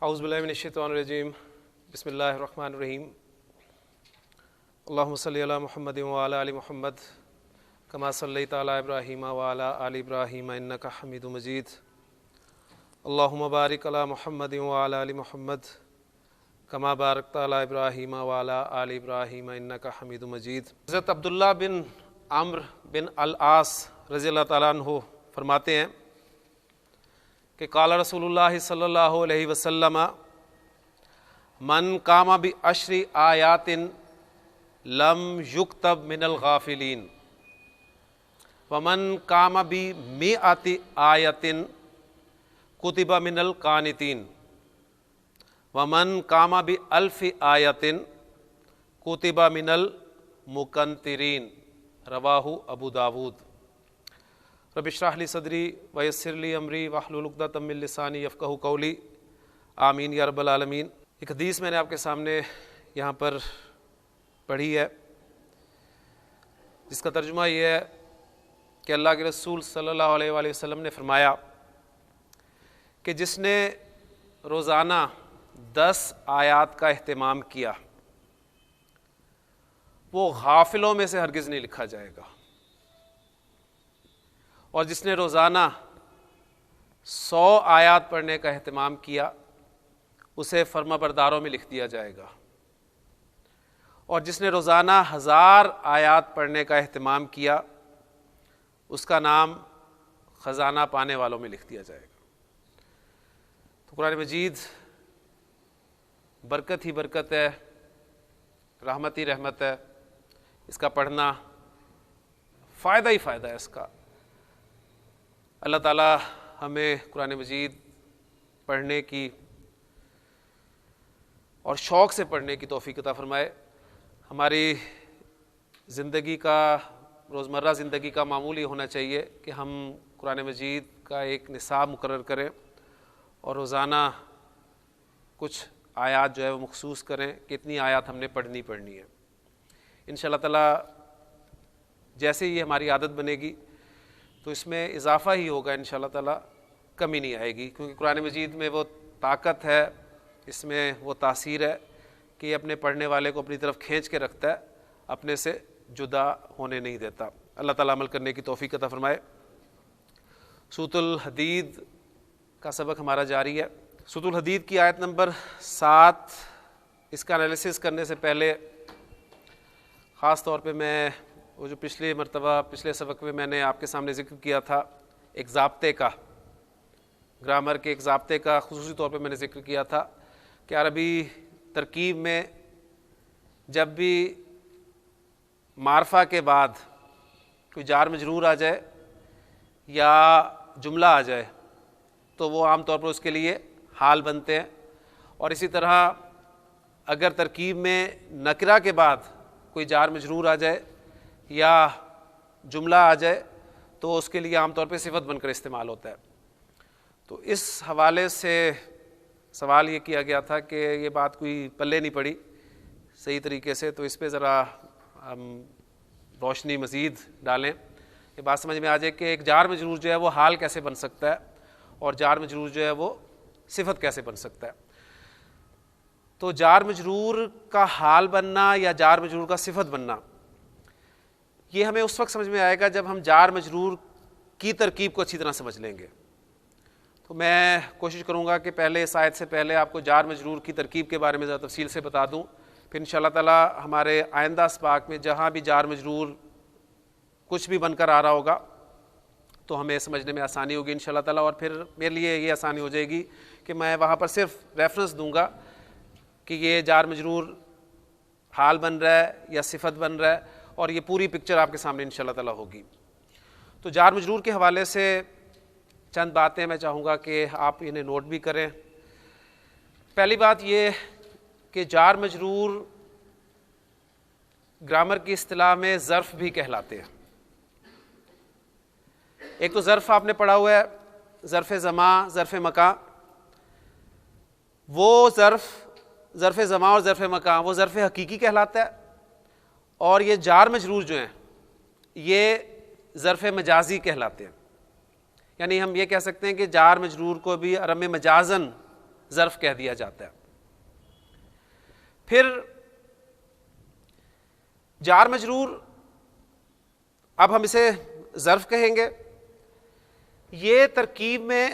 اعوذ باللہ من الشیطان الرجیم بسم اللہ الرحمن الرحیم اللہم صلی علی محمد وعلی آل محمد کما صلیت علی ابراہیم وعلی آل ابراہیم انک حمید مجید اللہم بارک علی محمد وعلی آل محمد کما بارکت علی ابراہیم وعلی آل ابراہیم انک حمید مجید۔ حضرت عبداللہ بن عمرو بن العاص رضی اللہ تعالیٰ عنہ فرماتے ہیں کہ قال رسول اللہ صلی اللہ علیہ وسلم من قام بعشر آیات لم یکتب من الغافلین ومن قام بمئۃ آیۃ کتب من القانتین ومن قام بألف آیۃ کتب من المقنطرین، رواہ ابو داود۔ رب اشرح لی صدری ویسر لی امری واحلل عقدۃ من لسانی یفقہوا قولی، آمین یا رب العالمین۔ ایک حدیث میں نے آپ کے سامنے یہاں پر پڑھی ہے جس کا ترجمہ یہ ہے کہ اللہ کے رسول صلی اللہ علیہ وآلہ وسلم نے فرمایا کہ جس نے روزانہ 10 آیات کا اہتمام کیا وہ غافلوں میں سے ہرگز نہیں لکھا جائے گا، اور جس نے روزانہ 100 آیات پڑھنے کا اہتمام کیا اسے فرما برداروں میں لکھ دیا جائے گا، اور جس نے روزانہ 1000 آیات پڑھنے کا اہتمام کیا اس کا نام خزانہ پانے والوں میں لکھ دیا جائے گا۔ تو قرآن مجید برکت ہی برکت ہے، رحمت ہی رحمت ہے، اس کا پڑھنا فائدہ ہی فائدہ ہے اس کا۔ اللہ تعالیٰ ہمیں قرآن مجید پڑھنے کی اور شوق سے پڑھنے کی توفیق عطا فرمائے۔ ہماری زندگی کا، روزمرہ زندگی کا معمول یہ ہونا چاہیے کہ ہم قرآن مجید کا ایک نصاب مقرر کریں اور روزانہ کچھ آیات جو ہے وہ مخصوص کریں کہ اتنی آیات ہم نے پڑھنی ہے۔ انشاءاللہ تعالیٰ جیسے یہ ہماری عادت بنے گی تو اس میں اضافہ ہی ہوگا انشاءاللہ تعالیٰ، کمی نہیں آئے گی، کیونکہ قرآن مجید میں وہ طاقت ہے، اس میں وہ تاثیر ہے کہ یہ اپنے پڑھنے والے کو اپنی طرف کھینچ کے رکھتا ہے، اپنے سے جدا ہونے نہیں دیتا۔ اللہ تعالیٰ عمل کرنے کی توفیق عطا فرمائے۔ سورۃ الحدید کا سبق ہمارا جاری ہے۔ سورۃ الحدید کی آیت نمبر 7، اس کا انالیسس کرنے سے پہلے خاص طور پہ میں وہ جو پچھلے سبق میں میں نے آپ کے سامنے ذکر کیا تھا ایک ضابطے کا، گرامر کے ایک ضابطے کا خصوصی طور پہ میں نے ذکر کیا تھا کہ عربی ترکیب میں جب بھی معرفہ کے بعد کوئی جار مجرور آ جائے یا جملہ آ جائے تو وہ عام طور پر اس کے لیے حال بنتے ہیں، اور اسی طرح اگر ترکیب میں نکرہ کے بعد کوئی جار مجرور آ جائے یا جملہ آ جائے تو اس کے لیے عام طور پہ صفت بن کر استعمال ہوتا ہے۔ تو اس حوالے سے سوال یہ کیا گیا تھا کہ یہ بات کوئی پلے نہیں پڑی صحیح طریقے سے، تو اس پہ ذرا ہم روشنی مزید ڈالیں، یہ بات سمجھ میں آ جائے کہ ایک جار مجرور جو ہے وہ حال کیسے بن سکتا ہے اور جار مجرور جو ہے وہ صفت کیسے بن سکتا ہے۔ تو جار مجرور کا حال بننا یا جار مجرور کا صفت بننا یہ ہمیں اس وقت سمجھ میں آئے گا جب ہم جار مجرور کی ترکیب کو اچھی طرح سمجھ لیں گے۔ تو میں کوشش کروں گا کہ پہلے اس آیت سے پہلے آپ کو جار مجرور کی ترکیب کے بارے میں ذرا تفصیل سے بتا دوں، پھر انشاءاللہ تعالیٰ ہمارے آئندہ اسباق میں جہاں بھی جار مجرور کچھ بھی بن کر آ رہا ہوگا تو ہمیں سمجھنے میں آسانی ہوگی انشاءاللہ تعالیٰ، اور پھر میرے لیے یہ آسانی ہو جائے گی کہ میں وہاں پر صرف ریفرنس دوں گا کہ یہ جار مجرور حال بن رہا ہے یا صفت بن رہا ہے، اور یہ پوری پکچر آپ کے سامنے انشاءاللہ تعالیٰ ہوگی۔ تو جار مجرور کے حوالے سے چند باتیں میں چاہوں گا کہ آپ انہیں نوٹ بھی کریں۔ پہلی بات یہ کہ جار مجرور گرامر کی اصطلاح میں ظرف بھی کہلاتے ہیں۔ ایک تو ظرف آپ نے پڑھا ہوا ہے، ظرف زمان، ظرف مکان۔ وہ ظرف زمان اور ظرف مکان وہ ظرف حقیقی کہلاتا ہے، اور یہ جار مجرور جو ہیں یہ ظرف مجازی کہلاتے ہیں۔ یعنی ہم یہ کہہ سکتے ہیں کہ جار مجرور کو بھی عرب میں مجازن ظرف کہہ دیا جاتا ہے۔ پھر جار مجرور، اب ہم اسے ظرف کہیں گے، یہ ترکیب میں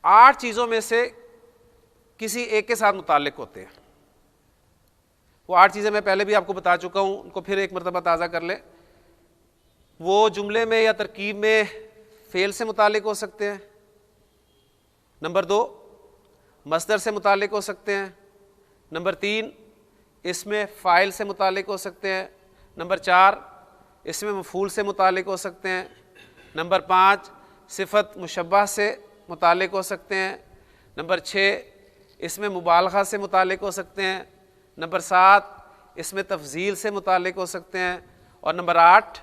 8 چیزوں میں سے کسی ایک کے ساتھ متعلق ہوتے ہیں۔ وہ 8 چیزیں میں پہلے بھی آپ کو بتا چکا ہوں، ان کو پھر ایک مرتبہ تازہ کر لیں۔ وہ جملے میں یا ترکیب میں فعل سے متعلق ہو سکتے ہیں، نمبر 2 مصدر سے متعلق ہو سکتے ہیں، نمبر 3 اس میں فاعل سے متعلق ہو سکتے ہیں، نمبر 4 اس میں مفعول سے متعلق ہو سکتے ہیں، نمبر 5 صفت مشبہ سے متعلق ہو سکتے ہیں، نمبر 6 اس میں مبالغہ سے متعلق ہو سکتے ہیں، نمبر 7 اس میں تفضیل سے متعلق ہو سکتے ہیں، اور نمبر 8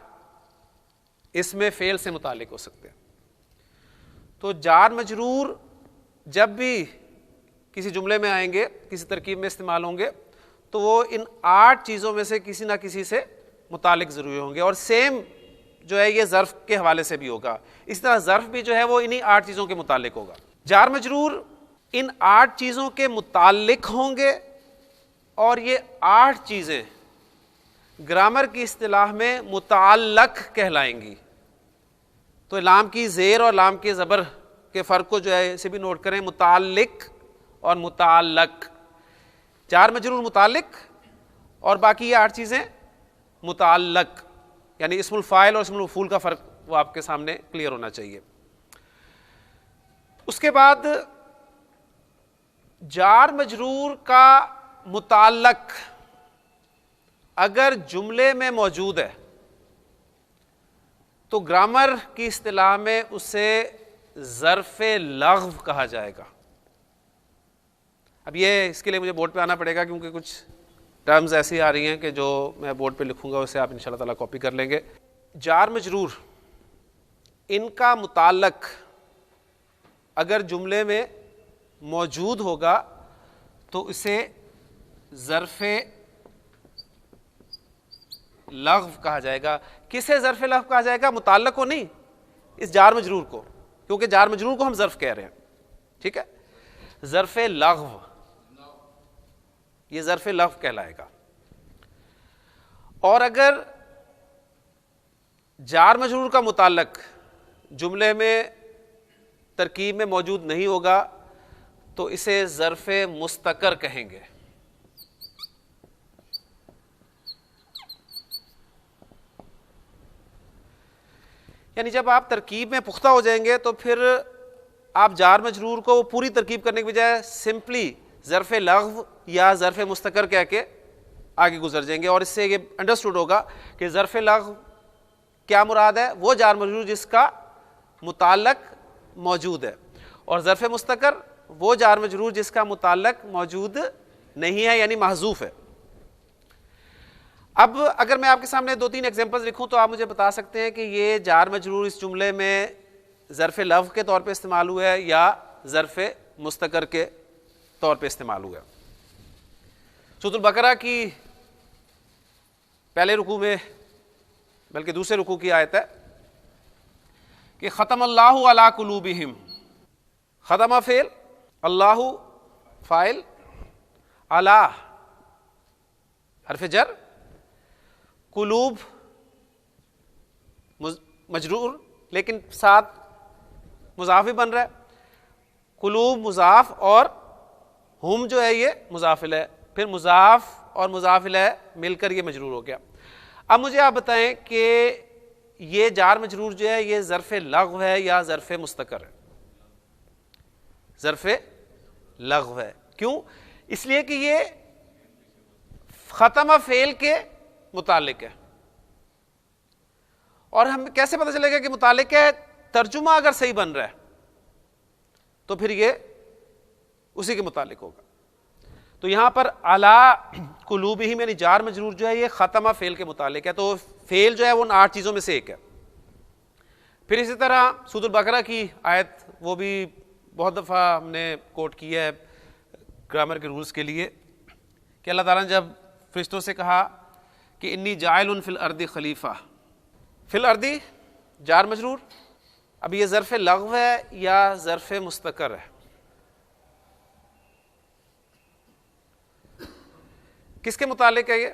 اس میں فعل سے متعلق ہو سکتے ہیں۔ تو جار مجرور جب بھی کسی جملے میں آئیں گے، کسی ترکیب میں استعمال ہوں گے، تو وہ ان 8 چیزوں میں سے کسی نہ کسی سے متعلق ضروری ہوں گے، اور سیم جو ہے یہ ظرف کے حوالے سے بھی ہوگا۔ اس طرح ظرف بھی جو ہے وہ انہی 8 چیزوں کے متعلق ہوگا۔ جار مجرور ان 8 چیزوں کے متعلق ہوں گے، اور یہ 8 چیزیں گرامر کی اصطلاح میں متعلق کہلائیں گی۔ تو لام کی زیر اور لام کے زبر کے فرق کو جو ہے اسے بھی نوٹ کریں، متعلق اور متعلق۔ جار مجرور متعلق، اور باقی یہ 8 چیزیں متعلق، یعنی اسم الفاعل اور اسم المفعول کا فرق وہ آپ کے سامنے کلیئر ہونا چاہیے۔ اس کے بعد جار مجرور کا متعلق اگر جملے میں موجود ہے تو گرامر کی اصطلاح میں اسے ظرف لغو کہا جائے گا۔ اب یہ اس کے لیے مجھے بورڈ پہ آنا پڑے گا، کیونکہ کچھ ٹرمز ایسی آ رہی ہیں کہ جو میں بورڈ پہ لکھوں گا اسے آپ ان شاء اللہ تعالیٰ کاپی کر لیں گے۔ جار مجرور ان کا متعلق اگر جملے میں موجود ہوگا تو اسے ظرف لغو کہا جائے گا۔ کسے ظرف لغو کہا جائے گا؟ متعلق کو نہیں، اس جار مجرور کو، کیونکہ جار مجرور کو ہم ظرف کہہ رہے ہیں، ٹھیک ہے؟ ظرف لغو، یہ ظرف لغو کہلائے گا۔ اور اگر جار مجرور کا متعلق جملے میں ترکیب میں موجود نہیں ہوگا تو اسے ظرف مستقر کہیں گے۔ یعنی جب آپ ترکیب میں پختہ ہو جائیں گے تو پھر آپ جار مجرور کو پوری ترکیب کرنے کے بجائے سمپلی ظرف لغو یا ظرف مستقر کہہ کے آگے گزر جائیں گے، اور اس سے یہ انڈرسٹوڈ ہوگا کہ ظرف لغو کیا مراد ہے؟ وہ جار مجرور جس کا متعلق موجود ہے، اور ظرف مستقر وہ جار مجرور جس کا متعلق موجود نہیں ہے، یعنی محذوف ہے۔ اب اگر میں آپ کے سامنے 2-3 ایگزامپلز لکھوں تو آپ مجھے بتا سکتے ہیں کہ یہ جار مجرور اس جملے میں ظرف لغو کے طور پہ استعمال ہوا ہے یا ظرف مستقر کے طور پہ استعمال ہوا ہے۔ سورۃ البقرہ کی پہلے رکوع میں، بلکہ دوسرے رکوع کی آیت ہے کہ ختم اللہ علی قلوبہم، ختم فعل، اللہ فاعل، علی حرف جر، قلوب مجرور لیکن ساتھ مضاف بھی بن رہا ہے، قلوب مضاف اور ہم جو ہے یہ مضاف الیہ، پھر مضاف اور مضاف الیہ مل کر یہ مجرور ہو گیا۔ اب مجھے آپ بتائیں کہ یہ جار مجرور جو ہے یہ ظرف لغو ہے یا ظرف مستقر ہے؟ ظرف لغو ہے۔ کیوں؟ اس لیے کہ یہ ختم فعل کے متعلق ہے، اور ہم کیسے پتہ چلے گا کہ متعلق ہے؟ ترجمہ اگر صحیح بن رہا ہے تو پھر یہ اسی کے متعلق ہوگا۔ تو یہاں پر علی قلوبہم یعنی جار مجرور جو ہے یہ ختمہ فعل کے متعلق ہے، تو فعل جو ہے وہ ان 8 چیزوں میں سے ایک ہے۔ پھر اسی طرح سورۃ البقرہ کی آیت وہ بھی بہت دفعہ ہم نے کوٹ کی ہے گرامر کے رولز کے لیے، کہ اللہ تعالیٰ نے جب فرشتوں سے کہا کہ انی جاعل فی الارض خلیفہ، فی الارض جار مجرور، اب یہ ظرف لغو ہے یا ظرف مستقر ہے؟ کس کے متعلق ہے یہ؟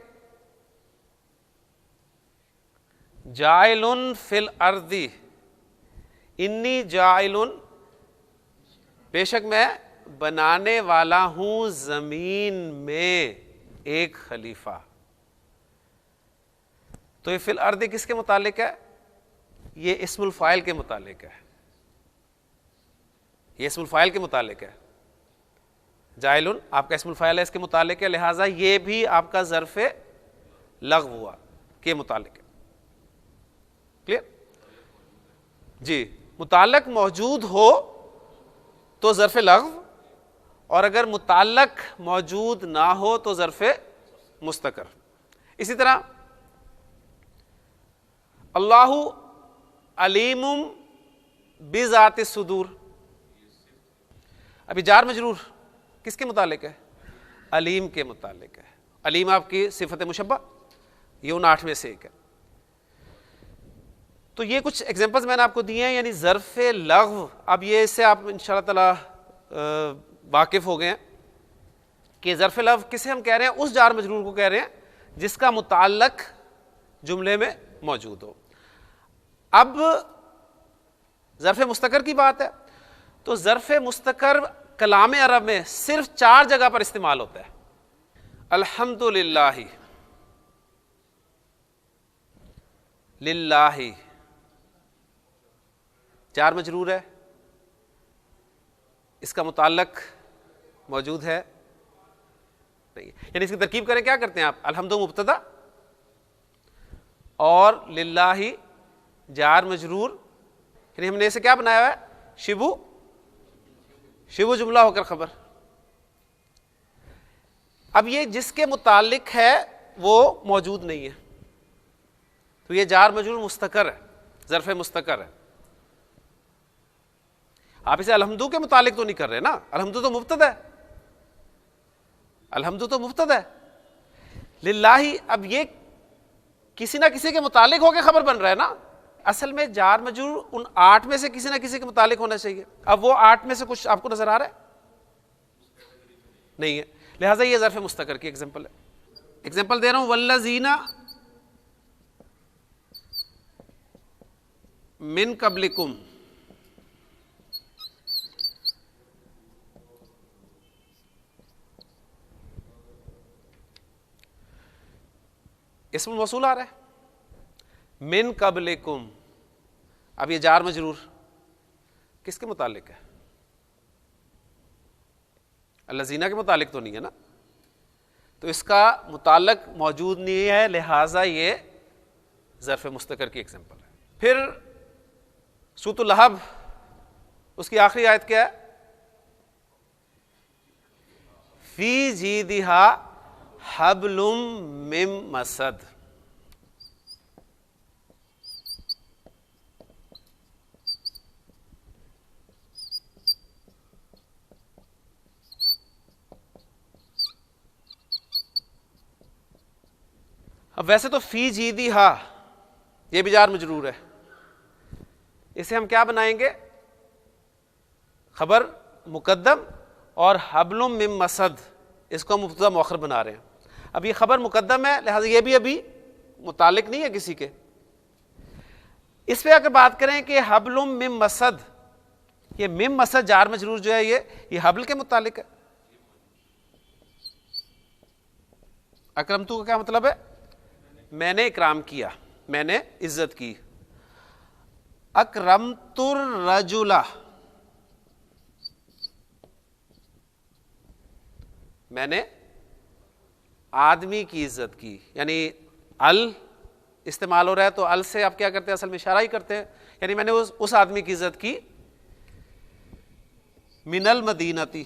جاعل فی الارض، انی جاعل، بے شک میں بنانے والا ہوں زمین میں ایک خلیفہ. تو یہ فی الارض کس کے متعلق ہے؟ یہ اسم الفاعل کے متعلق ہے. یہ اسم الفاعل کے متعلق ہے. جاعل آپ کا اسم الفاعل ہے، اس کے متعلق ہے، لہٰذا یہ بھی آپ کا ظرف لغو ہوا کے متعلق ہے. کلیئر؟ جی، متعلق موجود ہو تو ظرف لغو، اور اگر متعلق موجود نہ ہو تو ظرف مستقر. اسی طرح اللہ علیم بذات الصدور، ابھی جار مجرور کس کے متعلق ہے؟ علیم کے متعلق ہے. علیم آپ کی صفت مشبہ، یہ ان 8 میں سے ایک ہے. تو یہ کچھ ایگزامپلس میں نے آپ کو دیے ہیں، یعنی ظرف لغو. اب یہ اس سے آپ ان شاء اللہ تعالی واقف ہو گئے ہیں کہ ظرف لغو کسے ہم کہہ رہے ہیں؟ اس جار مجرور کو کہہ رہے ہیں جس کا متعلق جملے میں موجود ہو. اب ظرف مستقر کی بات ہے، تو ظرف مستقر کلام عرب میں صرف 4 جگہ پر استعمال ہوتا ہے. الحمدللہ، للہ، جار مجرور ہے، اس کا متعلق موجود ہے نہیں، یعنی اس کی ترکیب کریں، کیا کرتے ہیں آپ؟ الحمد مبتدا اور للہ جار مجرور، یعنی ہم نے اسے کیا بنایا ہوا ہے؟ شبو جملہ ہو کر خبر. اب یہ جس کے متعلق ہے وہ موجود نہیں ہے، تو یہ جار مجرور مستقر ہے، ظرف مستقر ہے. آپ اسے الحمدو کے متعلق تو نہیں کر رہے نا، الحمدو تو مبتدا ہے، الحمدو تو مبتدا ہے. للہ اب یہ کسی نہ کسی کے متعلق ہو کے خبر بن رہا ہے نا. اصل میں جار مجرور ان 8 میں سے کسی نہ کسی کے متعلق ہونا چاہیے. اب وہ 8 میں سے کچھ آپ کو نظر آ رہا ہے؟ نہیں ہے، لہٰذا یہ ظرف مستقر کی ایگزامپل ہے. ایگزامپل دے رہا ہوں، والذین من قبلکم، اسم موصول آ رہا ہے، من قبلکم. اب یہ جار مجرور کس کے متعلق ہے؟ الذین کے متعلق تو نہیں ہے نا، تو اس کا متعلق موجود نہیں ہے، لہٰذا یہ ظرف مستقر کی ایگزامپل ہے. پھر سورۃ اللہب، اس کی آخری آیت کیا ہے؟ فی جیدہا حبل من مسد. اب ویسے تو فی جیدہا یہ بھی جار مجرور ہے، اسے ہم کیا بنائیں گے؟ خبر مقدم، اور حبل من مسد اس کو مبتدا مؤخر بنا رہے ہیں. اب یہ خبر مقدم ہے، لہٰذا یہ بھی ابھی متعلق نہیں ہے کسی کے. اس پہ اگر بات کریں کہ حبل من مسد، یہ من مسد جار مجرور جو ہے یہ حبل کے متعلق ہے. اکرمتو کا کیا مطلب ہے؟ میں نے اکرام کیا، میں نے عزت کی. اکرمت الرجل، میں نے آدمی کی عزت کی. یعنی ال استعمال ہو رہا ہے، تو ال سے آپ کیا کرتے ہیں؟ اصل میں اشارہ ہی کرتے ہیں، یعنی میں نے اس آدمی کی عزت کی. من المدینتی،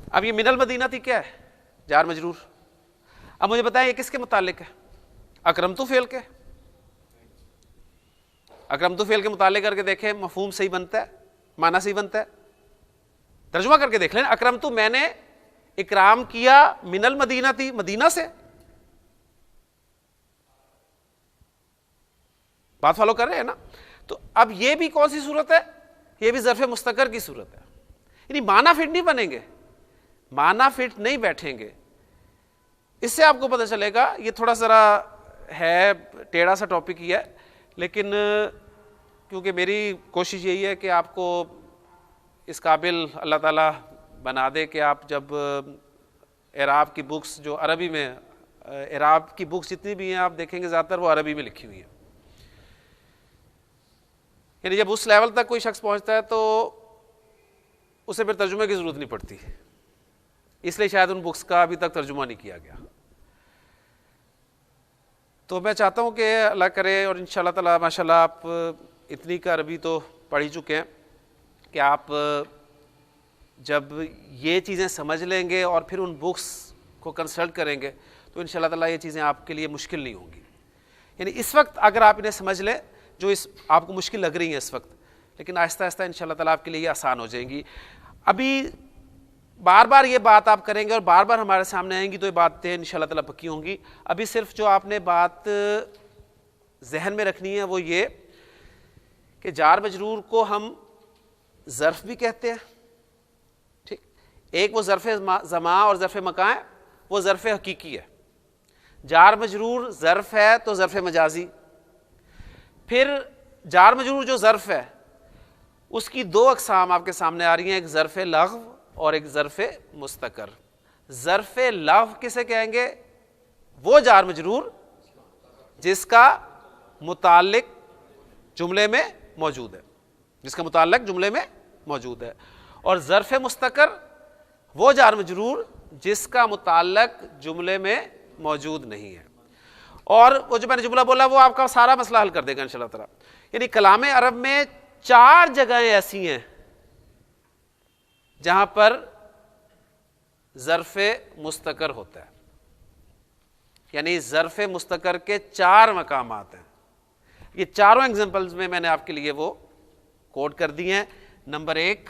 اب یہ من المدینتی کیا ہے؟ جار مجرور. اب مجھے بتائیں یہ کس کے متعلق ہے؟ اکرمتو فعل کے. اکرمتو فعل کے متعلق کر کے دیکھیں، مفہوم صحیح بنتا ہے، معنی صحیح بنتا ہے. ترجمہ کر کے دیکھ لیں، اکرمتو میں نے اکرام کیا، من المدینتی مدینہ سے. بات فالو کر رہے ہیں نا؟ تو اب یہ بھی کون سی صورت ہے؟ یہ بھی ظرف مستقر کی صورت ہے، یعنی معنی فٹ نہیں بنیں گے، معنی فٹ نہیں بیٹھیں گے. اس سے آپ کو پتہ چلے گا، یہ تھوڑا ذرا ہے ٹیڑھا سا ٹاپک ہی ہے، لیکن کیونکہ میری کوشش یہی ہے کہ آپ کو اس قابل اللہ تعالیٰ بنا دے کہ آپ جب اعراب کی بکس جو عربی میں، اعراب کی بکس جتنی بھی ہیں آپ دیکھیں گے زیادہ تر وہ عربی میں لکھی ہوئی ہیں، یعنی جب اس لیول تک کوئی شخص پہنچتا ہے تو اسے پھر ترجمے کی ضرورت نہیں پڑتی، اس لیے شاید ان بکس کا ابھی تک ترجمہ نہیں کیا گیا. تو میں چاہتا ہوں کہ اللہ کرے، اور انشاءاللہ تعالیٰ ماشاءاللہ آپ اتنی کا عربی تو پڑھ ہی چکے ہیں کہ آپ جب یہ چیزیں سمجھ لیں گے اور پھر ان بکس کو کنسلٹ کریں گے تو انشاءاللہ تعالیٰ یہ چیزیں آپ کے لیے مشکل نہیں ہوں گی. یعنی اس وقت اگر آپ انہیں سمجھ لیں جو اس آپ کو مشکل لگ رہی ہیں اس وقت، لیکن آہستہ آہستہ انشاءاللہ تعالیٰ آپ کے لیے یہ آسان ہو جائیں گی. ابھی بار بار یہ بات آپ کریں گے اور بار بار ہمارے سامنے آئیں گی تو یہ باتیں انشاءاللہ تعالیٰ پکی ہوں گی. ابھی صرف جو آپ نے بات ذہن میں رکھنی ہے وہ یہ کہ جار مجرور کو ہم ظرف بھی کہتے ہیں، ٹھیک، ایک وہ ظرف زمان اور ظرف مکان ہے، وہ ظرف حقیقی ہے. جار مجرور ظرف ہے تو ظرف مجازی. پھر جار مجرور جو ظرف ہے اس کی دو اقسام آپ کے سامنے آ رہی ہیں، ایک ظرف لغو اور ایک ظرف مستقر. ظرف لغو کسے کہیں گے؟ وہ جار مجرور جس کا متعلق جملے میں موجود ہے، جس کا متعلق جملے میں موجود ہے. اور ظرف مستقر وہ جار مجرور جس کا متعلق جملے میں موجود نہیں ہے. اور وہ جو میں نے جملہ بولا وہ آپ کا سارا مسئلہ حل کر دے گا انشاءاللہ تعالی. یعنی کلام عرب میں 4 جگہیں ایسی ہیں جہاں پر ظرف مستقر ہوتا ہے، یعنی ظرف مستقر کے 4 مقامات ہیں. یہ چاروں ایگزامپلز میں نے آپ کے لیے وہ کوڈ کر دی ہیں. نمبر 1،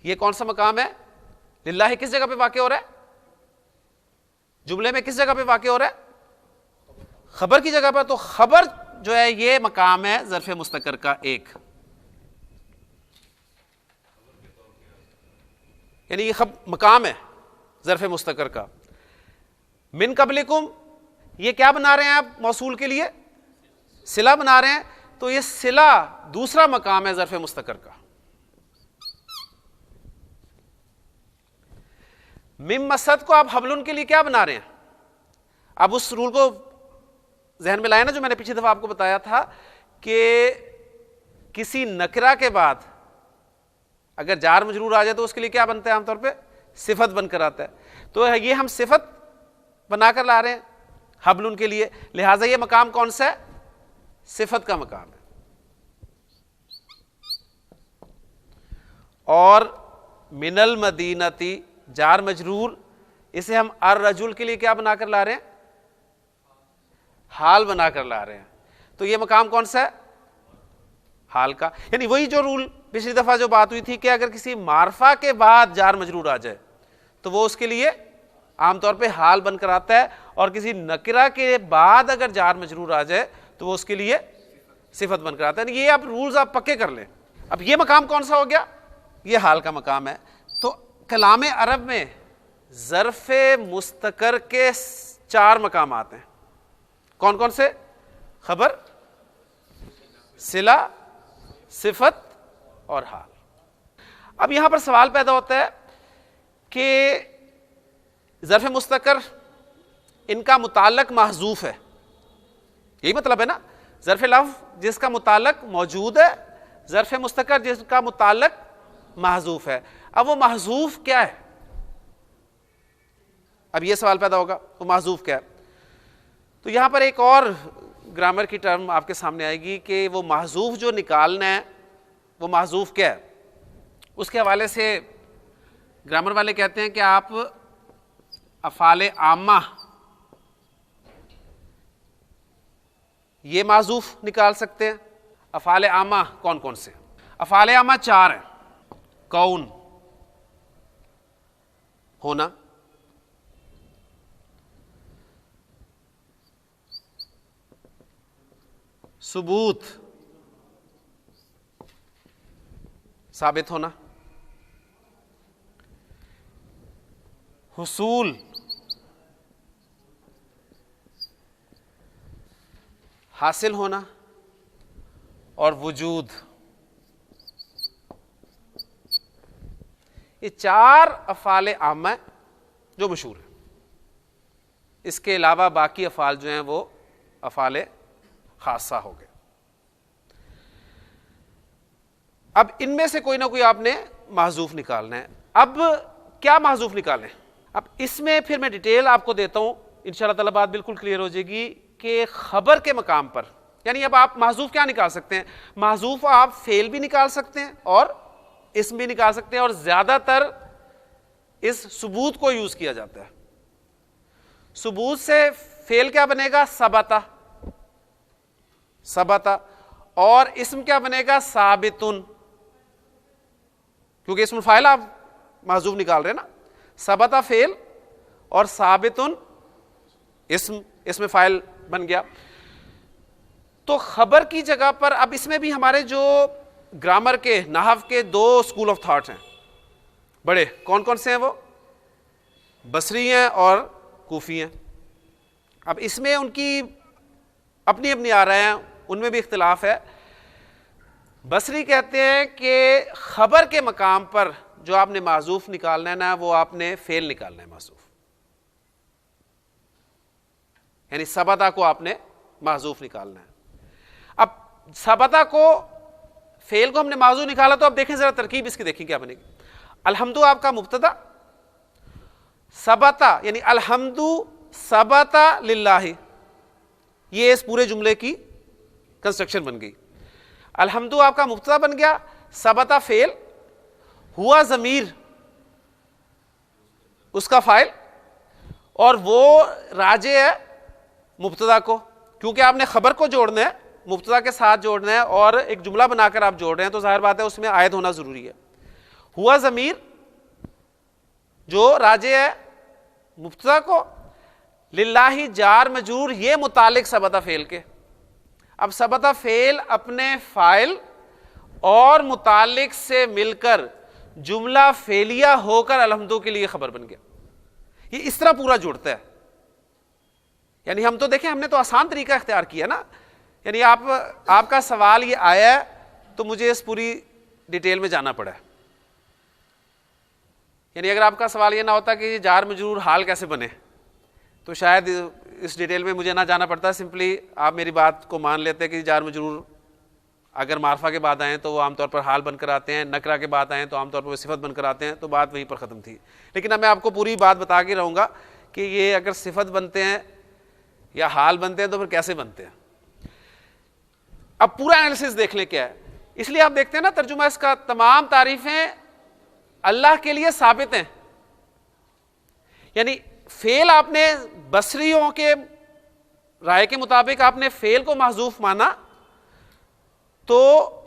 یہ کون سا مقام ہے؟ للہ کس جگہ پہ واقع ہو رہا ہے؟ جملے میں کس جگہ پہ واقع ہو رہا ہے؟ خبر کی جگہ پر. تو خبر جو ہے یہ مقام ہے ظرف مستقر کا 1، یعنی یہ مقام ہے ظرف مستقر کا. من قبلکم، یہ کیا بنا رہے ہیں آپ موصول کے لیے؟ صلہ بنا رہے ہیں، تو یہ صلہ دوسرا مقام ہے ظرف مستقر کا. مم مسد کو آپ حبلن کے لیے کیا بنا رہے ہیں؟ اب اس رول کو ذہن میں لائے نا جو میں نے پچھلی دفعہ آپ کو بتایا تھا کہ کسی نکرہ کے بعد اگر جار مجرور آ جائے تو اس کے لیے کیا بنتا ہے؟ عام طور پہ صفت بن کر آتا ہے. تو یہ ہم صفت بنا کر لا رہے ہیں حبلن کے لیے، لہٰذا یہ مقام کون سا ہے؟ صفت کا مقام ہے. اور من المدینتی جار مجرور، اسے ہم الرجل کے لیے کیا بنا کر لا رہے ہیں؟ حال بنا کر لا رہے ہیں. تو یہ مقام کون سا ہے؟ حال کا. یعنی وہی جو رول پچھلی دفعہ جو بات ہوئی تھی کہ اگر کسی معرفہ کے بعد جار مجرور آ جائے تو وہ اس کے لیے عام طور پہ حال بن کر آتا ہے، اور کسی نکرہ کے بعد اگر جار مجرور آ جائے تو وہ اس کے لیے صفت بن کر آتا ہے. یہ آپ رولز آپ پکے کر لیں. اب یہ مقام کون سا ہو گیا؟ یہ حال کا مقام ہے. تو کلام عرب میں ظرف مستقر کے 4 مقامات ہیں. کون کون سے؟ خبر، صلہ، صفت اور حال. اب یہاں پر سوال پیدا ہوتا ہے کہ ظرف مستقر ان کا متعلق محذوف ہے، یہی مطلب ہے نا؟ ظرف لفظ جس کا متعلق موجود ہے، ظرف مستقر جس کا متعلق محذوف ہے. اب وہ محذوف کیا ہے؟ اب یہ سوال پیدا ہوگا وہ محذوف کیا ہے. تو یہاں پر ایک اور گرامر کی ٹرم آپ کے سامنے آئے گی کہ وہ محذوف جو نکالنا ہے وہ محذوف کیا ہے. اس کے حوالے سے گرامر والے کہتے ہیں کہ آپ افعال عامہ یہ محذوف نکال سکتے ہیں. افعال عامہ کون کون سے؟ افعال عامہ 4 ہیں. کون، ہونا، ثبوت، ثابت ہونا، حصول حاصل ہونا، اور وجود. یہ 4 افعال عامہ جو مشہور ہیں. اس کے علاوہ باقی افعال جو ہیں وہ افعال خاصہ ہو گئے. اب ان میں سے کوئی نہ کوئی آپ نے محذوف نکالنا ہے. اب کیا محذوف نکالیں؟ اب اس میں پھر میں ڈیٹیل آپ کو دیتا ہوں، انشاءاللہ تعالی بات بالکل کلیئر ہو جائے گی کہ خبر کے مقام پر، یعنی اب آپ محذوف کیا نکال سکتے ہیں؟ محذوف آپ فعل بھی نکال سکتے ہیں اور اسم بھی نکال سکتے ہیں، اور زیادہ تر اس ثبوت کو یوز کیا جاتا ہے. ثبوت سے فعل کیا بنے گا؟ ثبتا، ثبتا. اور اسم کیا بنے گا؟ ثابتن، کیونکہ اسم فاعل آپ محذوف نکال رہے ہیں نا. ثبتا فعل اور ثابتن اسم فاعل بن گیا. تو خبر کی جگہ پر اب اس میں بھی ہمارے جو گرامر کے، نحو کے 2 اسکول آف تھاٹ ہیں بڑے. کون کون سے ہیں وہ؟ بصری ہیں اور کوفی ہیں. اب اس میں ان کی اپنی اپنی آ رہے ہیں، ان میں بھی اختلاف ہے. بصری کہتے ہیں کہ خبر کے مقام پر جو آپ نے محذوف نکالنا ہے نا، وہ آپ نے فعل نکالنا ہے محذوف، یعنی ثبتا کو آپ نے محذوف نکالنا ہے. اب ثبتا کو، فعل کو ہم نے محذوف نکالا تو اب دیکھیں ذرا ترکیب اس کی، دیکھیں کیا بنے گی. الحمد آپ کا مبتدا، ثبتا یعنی الحمد ثبتا للہ، یہ اس پورے جملے کی کنسٹرکشن بن گئی. الحمد آپ کا مبتدا بن گیا، ثبتا فعل، ہوا ضمیر اس کا فاعل، اور وہ راجع ہے مبتدا کو، کیونکہ آپ نے خبر کو جوڑنا ہے، مبتدا کے ساتھ جوڑنا ہے، اور ایک جملہ بنا کر آپ جوڑ رہے ہیں تو ظاہر بات ہے اس میں عائد ہونا ضروری ہے. ہوا ضمیر جو راجع ہے مبتدا کو، للہ جار مجرور، یہ متعلق ثبتا فعل کے. اب ثبتا فعل اپنے فاعل اور متعلق سے مل کر جملہ فعلیہ ہو کر الحمدو کے لیے خبر بن گیا. یہ اس طرح پورا جڑتا ہے. یعنی ہم تو دیکھیں، ہم نے تو آسان طریقہ اختیار کیا نا. یعنی آپ کا سوال یہ آیا ہے تو مجھے اس پوری ڈیٹیل میں جانا پڑا ہے. یعنی اگر آپ کا سوال یہ نہ ہوتا کہ یہ جار مجرور حال کیسے بنے، تو شاید اس ڈیٹیل میں مجھے نہ جانا پڑتا. سمپلی آپ میری بات کو مان لیتے کہ جار مجرور اگر معرفہ کے بعد آئیں تو وہ عام طور پر حال بن کر آتے ہیں، نکرہ کے بعد آئیں تو عام طور پر وہ صفت بن کر آتے ہیں، تو بات وہیں پر ختم تھی. لیکن اب میں آپ کو پوری بات بتا کے رہوں گا کہ یہ اگر صفت بنتے ہیں یا حال بنتے ہیں تو پھر کیسے بنتے ہیں. اب پورا انالیسس دیکھ لیں کیا ہے. اس لیے آپ دیکھتے ہیں نا ترجمہ اس کا، تمام تعریفیں اللہ کے لیے ثابت ہیں. یعنی فعل آپ نے بصریوں کے رائے کے مطابق آپ نے فعل کو محذوف مانا تو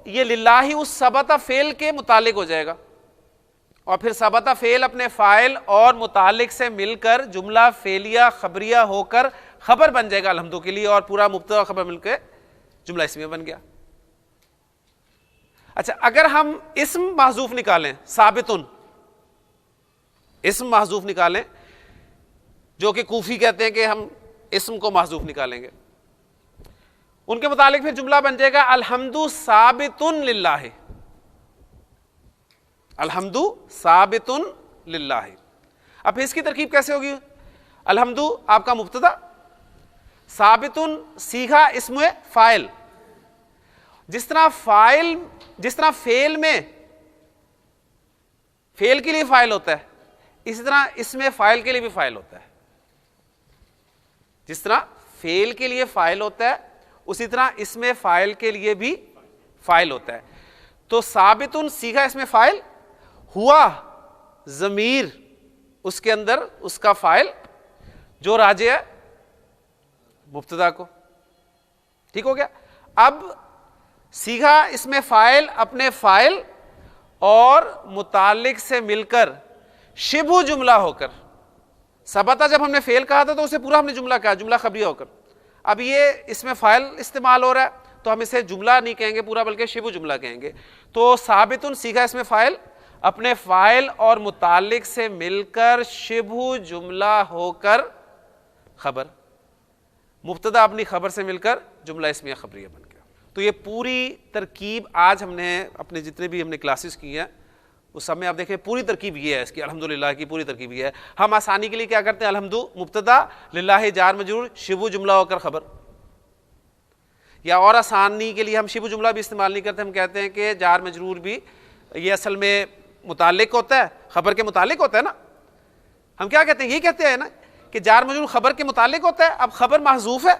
یہ للہ اس ثبتا فعل کے متعلق ہو جائے گا، اور پھر ثبتا فعل اپنے فاعل اور متعلق سے مل کر جملہ فعلیہ خبریہ ہو کر خبر بن جائے گا الحمدو کے لیے، اور پورا مبتدا خبر مل کے جملہ اسمیہ بن گیا. اچھا، اگر ہم اسم محذوف نکالیں، ثابتن اسم محذوف نکالیں، جو کہ کوفی کہتے ہیں کہ ہم اسم کو محذوف نکالیں گے، ان کے متعلق پھر جملہ بن جائے گا الحمد ثابت للہ، الحمد ثابت للہ. اب پھر اس کی ترکیب کیسے ہوگی؟ الحمد آپ کا مبتدا، ثابت سیغہ اسم فاعل. جس طرح فعل میں فعل کے لیے فاعل ہوتا ہے، اسی طرح اسم فاعل کے لیے بھی فاعل ہوتا ہے. جس طرح فعل کے لیے فاعل ہوتا ہے اسی طرح اسم فاعل کے لیے بھی فاعل ہوتا ہے. تو ثابت سیغہ اسم فاعل، ہوا ضمیر اس کے اندر اس کا فاعل جو راجع ہے مبتدا کو. ٹھیک ہو گیا. اب سیغہ اسم فاعل اپنے فاعل اور متعلق سے مل کر شبہ جملہ ہو کر، ثبتا جب ہم نے فعل کہا تھا تو اسے پورا ہم نے جملہ کہا، جملہ خبریہ ہو کر. اب یہ اس میں فاعل استعمال ہو رہا ہے تو ہم اسے جملہ نہیں کہیں گے پورا بلکہ شبہ جملہ کہیں گے. تو ثابت سیکھا اس میں فاعل اپنے فاعل اور متعلق سے مل کر شبہ جملہ ہو کر خبر, مبتدا اپنی خبر سے مل کر جملہ اسمیہ خبریہ بن گیا. تو یہ پوری ترکیب آج ہم نے اپنے جتنے بھی ہم نے کلاسز کی ہیں اس سب میں آپ دیکھیں پوری ترکیب یہ ہے اس کی, الحمدللہ کی پوری ترکیب یہ ہے. ہم آسانی کے لیے کیا کرتے ہیں, الحمد مبتدا للہ جار مجرور شبہ جملہ ہو کر خبر, یا اور آسانی کے لیے ہم شبہ جملہ بھی استعمال نہیں کرتے, ہم کہتے ہیں کہ جار مجرور بھی یہ اصل میں متعلق ہوتا ہے, خبر کے متعلق ہوتا ہے نا. ہم کیا کہتے ہیں, یہی کہتے ہیں نا کہ جار مجرور خبر کے متعلق ہوتا ہے. اب خبر محذوف ہے,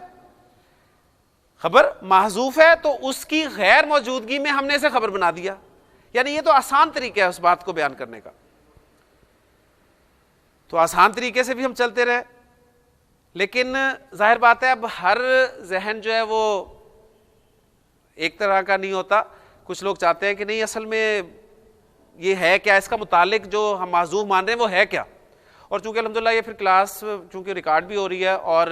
خبر محذوف ہے تو اس کی غیر موجودگی میں ہم نے اسے خبر بنا دیا. یعنی یہ تو آسان طریقہ ہے اس بات کو بیان کرنے کا. تو آسان طریقے سے بھی ہم چلتے رہے, لیکن ظاہر بات ہے اب ہر ذہن جو ہے وہ ایک طرح کا نہیں ہوتا. کچھ لوگ چاہتے ہیں کہ نہیں اصل میں یہ ہے کیا, اس کا متعلق جو ہم معذوف مان رہے ہیں وہ ہے کیا. اور چونکہ الحمدللہ یہ پھر کلاس چونکہ ریکارڈ بھی ہو رہی ہے اور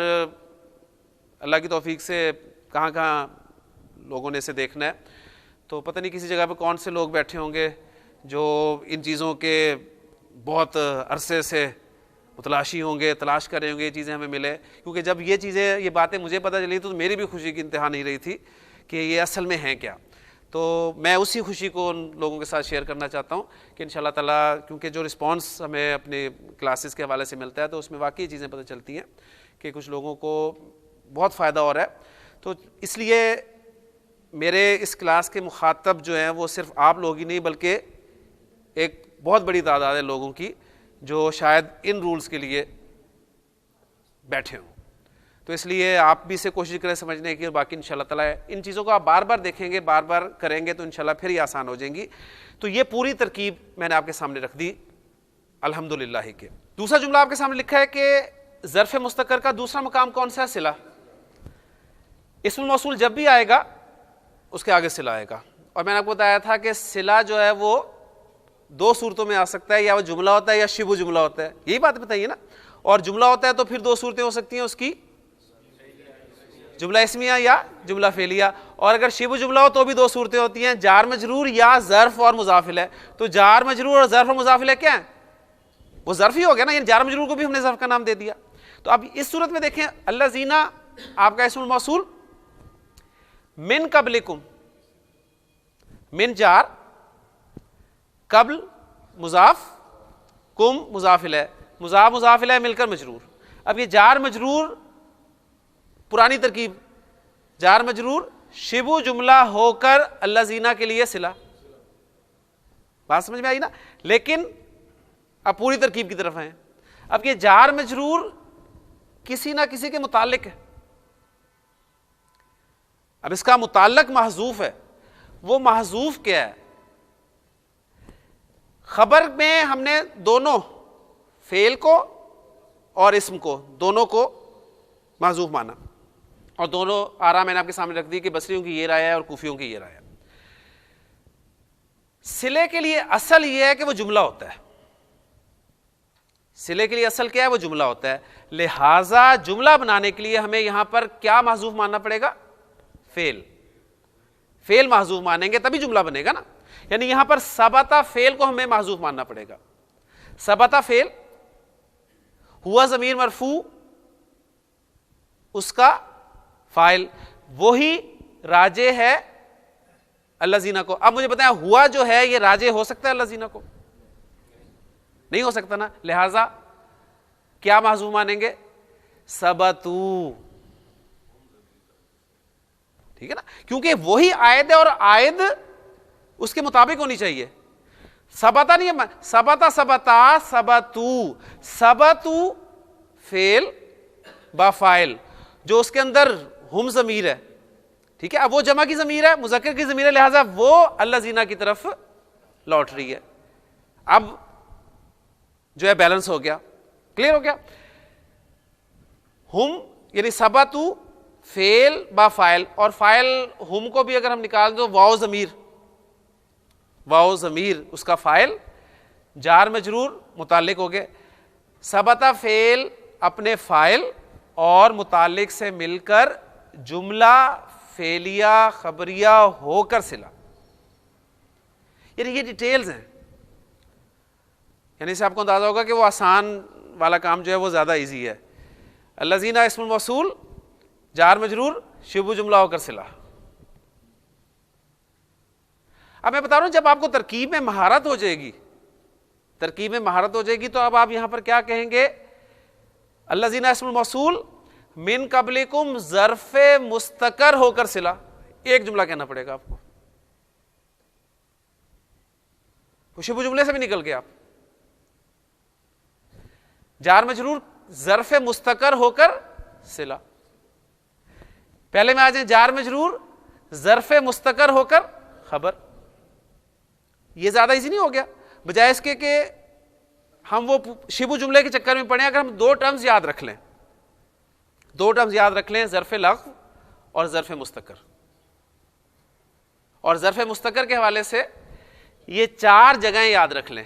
اللہ کی توفیق سے کہاں کہاں لوگوں نے اسے دیکھنا ہے, تو پتہ نہیں کسی جگہ پہ کون سے لوگ بیٹھے ہوں گے جو ان چیزوں کے بہت عرصے سے متلاشی ہوں گے, تلاش کر رہے ہوں گے یہ چیزیں ہمیں ملے. کیونکہ جب یہ چیزیں یہ باتیں مجھے پتہ چلی تو میری بھی خوشی کی انتہا نہیں رہی تھی کہ یہ اصل میں ہیں کیا. تو میں اسی خوشی کو ان لوگوں کے ساتھ شیئر کرنا چاہتا ہوں کہ انشاءاللہ تعالیٰ کیونکہ جو رسپانس ہمیں اپنے کلاسز کے حوالے سے ملتا ہے تو اس میں واقعی چیزیں پتہ چلتی ہیں کہ کچھ لوگوں کو بہت فائدہ ہو رہا ہے. تو اس لیے میرے اس کلاس کے مخاطب جو ہیں وہ صرف آپ لوگ ہی نہیں بلکہ ایک بہت بڑی تعداد ہے لوگوں کی جو شاید ان رولز کے لیے بیٹھے ہوں. تو اس لیے آپ بھی اسے کوشش کریں سمجھنے کی, اور باقی انشاءاللہ تعالیٰ ان چیزوں کو آپ بار بار دیکھیں گے, بار بار کریں گے تو انشاءاللہ پھر یہ آسان ہو جائیں گی. تو یہ پوری ترکیب میں نے آپ کے سامنے رکھ دی الحمدللہ ہی کے. دوسرا جملہ آپ کے سامنے لکھا ہے کہ ظرف مستقر کا دوسرا مقام کون سا ہے, صلہ. اسم الموصول جب بھی آئے گا اس کے آگے صلہ آئے گا, اور میں نے آپ کو بتایا تھا کہ صلہ جو ہے وہ دو صورتوں میں آ سکتا ہے, یا وہ جملہ ہوتا ہے یا شبہ جملہ ہوتا ہے. یہی بات بتائیے نا. اور جملہ ہوتا ہے تو پھر دو صورتیں ہو سکتی ہیں اس کی, جملہ اسمیہ یا جملہ فعلیہ. اور اگر شبہ جملہ ہو تو بھی دو صورتیں ہوتی ہیں, جار مجرور یا ظرف اور مضاف الیہ. تو جار مجرور اور ظرف اور مضاف الیہ کیا ہے, وہ ظرف ہی ہو گیا نا, یعنی جار مجرور کو بھی ہم نے ظرف کا نام دے دیا. تو اب اس صورت میں دیکھیں الذین آپ کا اسم الموصول من قبلکم, من جار, قبل مضاف, کم مضاف الیہ, مضاف مضاف الیہ مل کر مجرور. اب یہ جار مجرور پرانی ترکیب, جار مجرور شبہ جملہ ہو کر الذین کے لیے صلہ. بات سمجھ میں آئی نا. لیکن اب پوری ترکیب کی طرف ہیں. اب یہ جار مجرور کسی نہ کسی کے متعلق ہے. اب اس کا متعلق محذوف ہے. وہ محذوف کیا ہے, خبر میں ہم نے دونوں فعل کو اور اسم کو دونوں کو محذوف مانا, اور دونوں آراء میں نے آپ کے سامنے رکھ دی کہ بصریوں کی یہ رائے ہے اور کوفیوں کی یہ رائے ہے. صلے کے لیے اصل یہ ہے کہ وہ جملہ ہوتا ہے. صلے کے لیے اصل کیا ہے, وہ جملہ ہوتا ہے. لہذا جملہ بنانے کے لیے ہمیں یہاں پر کیا محذوف ماننا پڑے گا, فعل. فعل محذوف مانیں گے تبھی جملہ بنے گا نا. یعنی یہاں پر ثبت فعل کو ہمیں محذوف ماننا پڑے گا. ثبت فعل, ہوا ضمیر مرفوع, اس کا فاعل, وہی راجع ہے الذین کو. اب مجھے بتائیں ہوا جو ہے یہ راجع ہو سکتا ہے الذین کو, نہیں ہو سکتا نا. لہذا کیا محذوف مانیں گے, ثبتوا. ٹھیک ہے نا, کیونکہ وہی عائد ہے اور عائد اس کے مطابق ہونی چاہیے. ثبتا نہیں ہے, ثبتا ثبتا ثبتوا. ثبتوا فعل با فاعل جو اس کے اندر ہم ضمیر ہے, ٹھیک ہے. اب وہ جمع کی ضمیر ہے, مذکر کی ضمیر ہے, لہذا وہ الذین کی طرف لوٹ رہی ہے. اب جو ہے بیلنس ہو گیا, کلیئر ہو گیا. ہم یعنی ثبتوا فعل با فاعل, اور فاعل ہم کو بھی اگر ہم نکال دو واو ضمیر, واو ضمیر اس کا فاعل, جار مجرور متعلق ہو گئے. ثبت فعل اپنے فاعل اور متعلق سے مل کر جملہ فعلیہ خبریہ ہو کر صلہ. یعنی یہ ڈیٹیلز ہیں. یعنی اس سے آپ کو اندازہ ہوگا کہ وہ آسان والا کام جو ہے وہ زیادہ ایزی ہے. الذین اسم الموصول جار مجرور شبہ جملہ ہو کر صلہ. اب میں بتا رہا ہوں جب آپ کو ترکیب میں مہارت ہو جائے گی، ترکیب میں مہارت ہو جائے گی تو اب آپ یہاں پر کیا کہیں گے؟ الذین اسم الموصول من قبلکم ظرف مستقر ہو کر صلہ. ایک جملہ کہنا پڑے گا آپ کو. شبہ جملے سے بھی نکل گئے آپ. جار مجرور ظرف مستقر ہو کر صلہ. پہلے میں آ جائیں جار مجرور ظرف مستقر ہو کر خبر. یہ زیادہ ایزی نہیں ہو گیا؟ بجائے اس کے کہ ہم وہ شبہ جملے کے چکر میں پڑھیں، اگر ہم دو ٹرمز یاد رکھ لیں، دو ٹرمز یاد رکھ لیں، ظرف لغو اور ظرف مستقر. اور ظرف مستقر کے حوالے سے یہ 4 جگہیں یاد رکھ لیں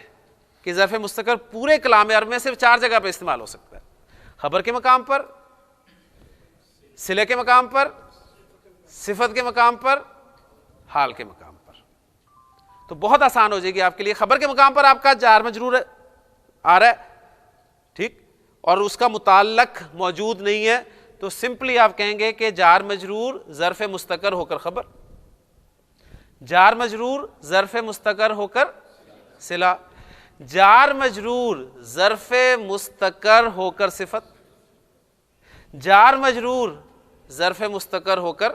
کہ ظرف مستقر پورے کلام عرب میں صرف 4 جگہ پہ استعمال ہو سکتا ہے: خبر کے مقام پر، صلے کے مقام پر، صفت کے مقام پر، حال کے مقام پر. تو بہت آسان ہو جائے گی آپ کے لیے. خبر کے مقام پر آپ کا جار مجرور آ رہا ہے، ٹھیک، اور اس کا متعلق موجود نہیں ہے، تو سمپلی آپ کہیں گے کہ جار مجرور ظرف مستقر ہو کر خبر، جار مجرور ظرف مستقر ہو کر صلہ، جار مجرور ظرف مستقر ہو کر صفت، جار مجرور ظرف مستقر ہو کر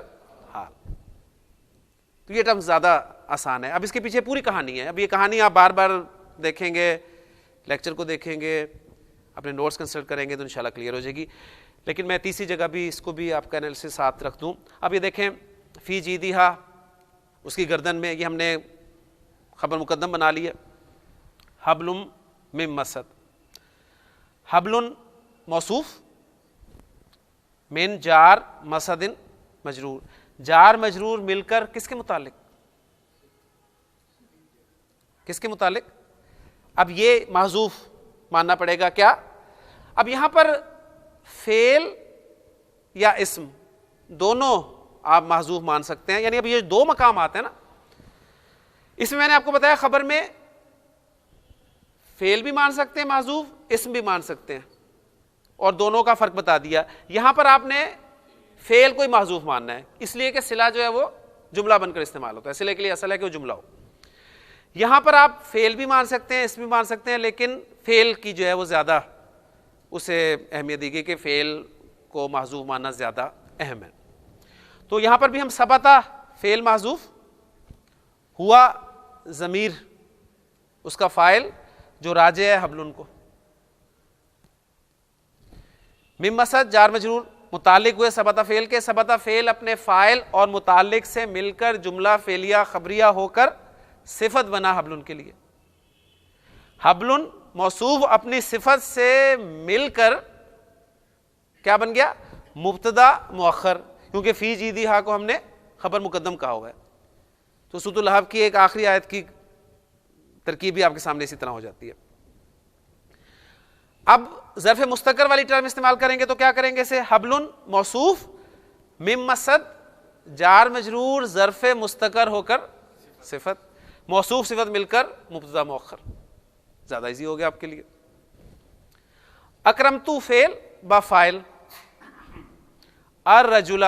حال. تو یہ ٹرم زیادہ آسان ہے. اب اس کے پیچھے پوری کہانی ہے. اب یہ کہانی آپ بار بار دیکھیں گے، لیکچر کو دیکھیں گے، اپنے نوٹس کنسلٹ کریں گے تو انشاءاللہ کلیئر ہو جائے گی. لیکن میں تیسری جگہ بھی اس کو بھی آپ کا انالیسس ساتھ رکھ دوں. اب یہ دیکھیں فی جیدہا، اس کی گردن میں، یہ ہم نے خبر مقدم بنا لی ہے. حبل من مسد، حبل موصوف، من جار مسد مجرور. جار مجرور مل کر کس کے متعلق؟ کس کے متعلق؟ اب یہ محذوف ماننا پڑے گا. کیا؟ اب یہاں پر فعل یا اسم دونوں آپ محذوف مان سکتے ہیں. یعنی اب یہ 2 مقامات ہیں نا، اس میں نے آپ کو بتایا خبر میں فعل بھی مان سکتے ہیں محذوف، اسم بھی مان سکتے ہیں، اور دونوں کا فرق بتا دیا. یہاں پر آپ نے فعل کو ہی محذوف ماننا ہے، اس لیے کہ صلہ جو ہے وہ جملہ بن کر استعمال ہوتا ہے. صلہ کے لیے اصل ہے کہ وہ جملہ ہو. یہاں پر آپ فعل بھی مان سکتے ہیں، اسم بھی مان سکتے ہیں، لیکن فعل کی جو ہے وہ زیادہ اسے اہمیت دی گئی کہ فعل کو محذوف ماننا زیادہ اہم ہے. تو یہاں پر بھی ہم ثبتا فعل محذوف، ہوا ضمیر اس کا فاعل جو راجع ہے حبل کو، من مسد جار مجرور متعلق ہوئے ثبتا فعل کے. ثبتا فعل اپنے فاعل اور متعلق سے مل کر جملہ فعلیہ خبریہ ہو کر صفت بنا حبل کے لیے. حبل موصوف اپنی صفت سے مل کر کیا بن گیا؟ مبتدا مؤخر، کیونکہ فی جیدہا کو ہم نے خبر مقدم کہا ہوا ہے. تو سورۃ اللہب کی ایک آخری آیت کی ترکیب بھی آپ کے سامنے اسی طرح ہو جاتی ہے. اب ظرف مستقر والی ٹرم استعمال کریں گے تو کیا کریں گے؟ اسے حبل موصوف من مسد جار مجرور ظرف مستقر ہو کر صفت، موصوف صفت مل کر مبتدا مؤخر. زیادہ ایزی ہو گیا آپ کے لیے. اکرمتو فعل با فاعل، الرجل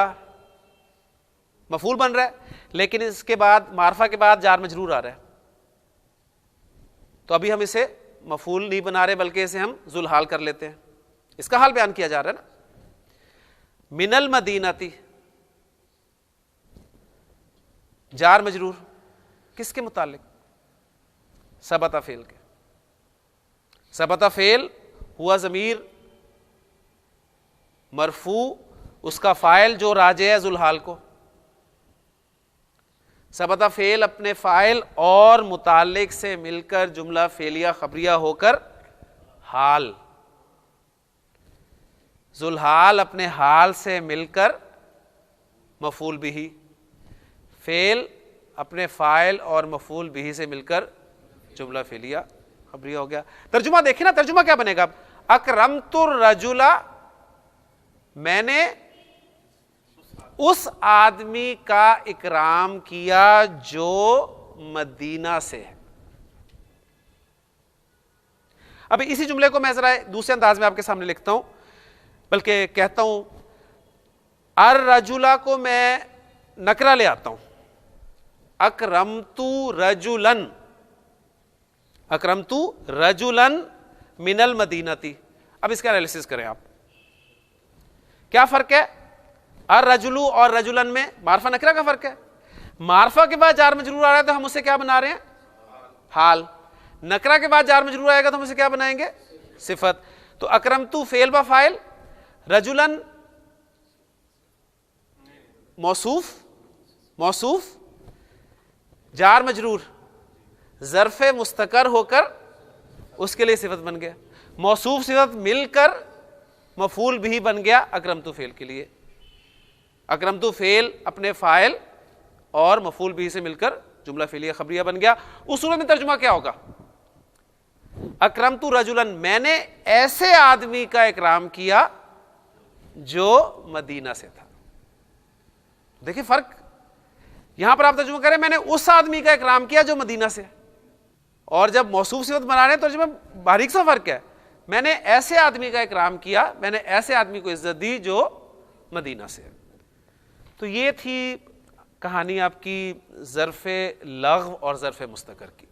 مفعول بن رہا ہے، لیکن اس کے بعد معرفہ کے بعد جار مجرور آ رہا ہے، تو ابھی ہم اسے مفعول نہیں بنا رہے بلکہ اسے ہم ذو الحال کر لیتے ہیں. اس کا حال بیان کیا جا رہا ہے نا. من المدینتی جار مجرور کس کے متعلق؟ ثبتا فعل کے. ثبتا فعل ہوا ضمیر مرفوع، اس کا فاعل جو راجع ہے ذو الحال کو. ثبتا فعل اپنے فاعل اور متعلق سے مل کر جملہ فعلیہ خبریہ ہو کر حال. ذو الحال اپنے حال سے مل کر مفعول بہ، فعل اپنے فاعل اور مفعول بہ سے مل کر جملہ فعلیہ خبریہ ہو گیا. ترجمہ دیکھیں نا، ترجمہ کیا بنے گا؟ اکرمت الرجل، میں نے اس آدمی کا اکرام کیا جو مدینہ سے ہے. اب اسی جملے کو میں ذرا دوسرے انداز میں آپ کے سامنے لکھتا ہوں، بلکہ کہتا ہوں الرجلا کو میں نکرہ لے آتا ہوں، اکرمت رجلن، اکرمت رجلن من المدینتی. اب اس کا انالیسس کریں آپ، کیا فرق ہے الرجلو اور رجلن میں؟ معرفہ نکرہ کا فرق ہے. معرفہ کے بعد جار مجرور آ رہا ہے تو ہم اسے کیا بنا رہے ہیں؟ حال. نکرہ کے بعد جار مجرور آئے گا تو ہم اسے کیا بنائیں گے؟ صفت. تو اکرمتو فعل با فاعل، رجلن موصوف، موصوف جار مجرور ظرف مستقر ہو کر اس کے لیے صفت بن گیا، موصوف صفت مل کر مفعول بھی بن گیا اکرمتو فعل کے لیے. اکرمتو فعل اپنے فاعل اور مفعول بھی سے مل کر جملہ فعلیہ خبریہ بن گیا. اس صورت میں ترجمہ کیا ہوگا؟ اکرمت رجلن، میں نے ایسے آدمی کا اکرام کیا جو مدینہ سے تھا. دیکھیں فرق، یہاں پر آپ ترجمہ کریں میں نے اس آدمی کا اکرام کیا جو مدینہ سے ہے، اور جب موصوف صفت بنا رہے ہیں ترجمہ باریک سا فرق ہے. میں نے ایسے آدمی کا اکرام کیا، میں نے ایسے آدمی کو عزت دی جو مدینہ سے ہے. تو یہ تھی کہانی آپ کی ظرف لغو اور ظرف مستقر کی.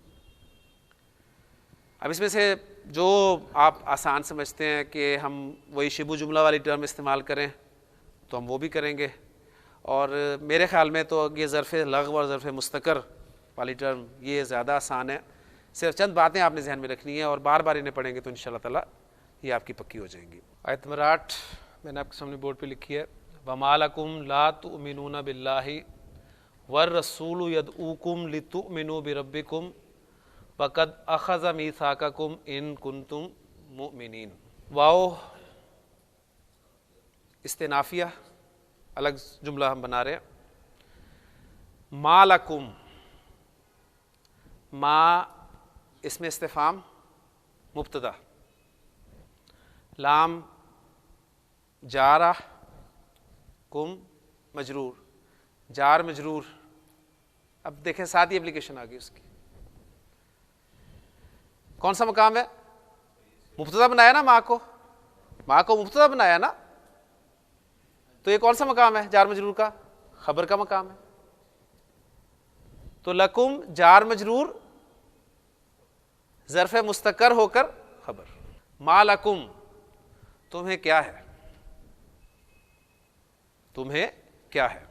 اب اس میں سے جو آپ آسان سمجھتے ہیں کہ ہم وہی شبو جملہ والی ٹرم استعمال کریں تو ہم وہ بھی کریں گے، اور میرے خیال میں تو یہ ظرف لغو اور ظرف مستقر والی ٹرم یہ زیادہ آسان ہے. صرف چند باتیں آپ نے ذہن میں رکھنی ہیں اور بار بار انہیں پڑھیں گے تو انشاءاللہ تعالیٰ یہ آپ کی پکی ہو جائیں گی. آیت نمبر 8 میں نے آپ کے سامنے بورڈ پہ لکھی ہے، وَمَا لَكُمْ لَا تُؤْمِنُونَ بِاللَّهِ وَالرَّسُولُ يَدْعُوكُمْ لِتُؤْمِنُوا بِرَبِّكُمْ وَقَدْ أَخَذَ مِيثَاقَكُمْ إِن كُنتُم مُؤْمِنِينَ. واو استنافیہ الگ جملہ ہم بنا رہے ہیں. ما لکم، ما اس میں استفہام مبتدا، لام جارہ، کم مجرور، جار مجرور. اب دیکھیں ساتھ ہی اپلیکیشن آ گئی اس کی. کون سا مقام ہے؟ مبتدا بنایا نا ماں کو، ماں کو مبتدا بنایا نا، تو یہ کون سا مقام ہے جار مجرور کا؟ خبر کا مقام ہے. تو لکم جار مجرور ظرف مستقر ہو کر خبر. ما لکم تمہیں کیا ہے، تمہیں کیا ہے.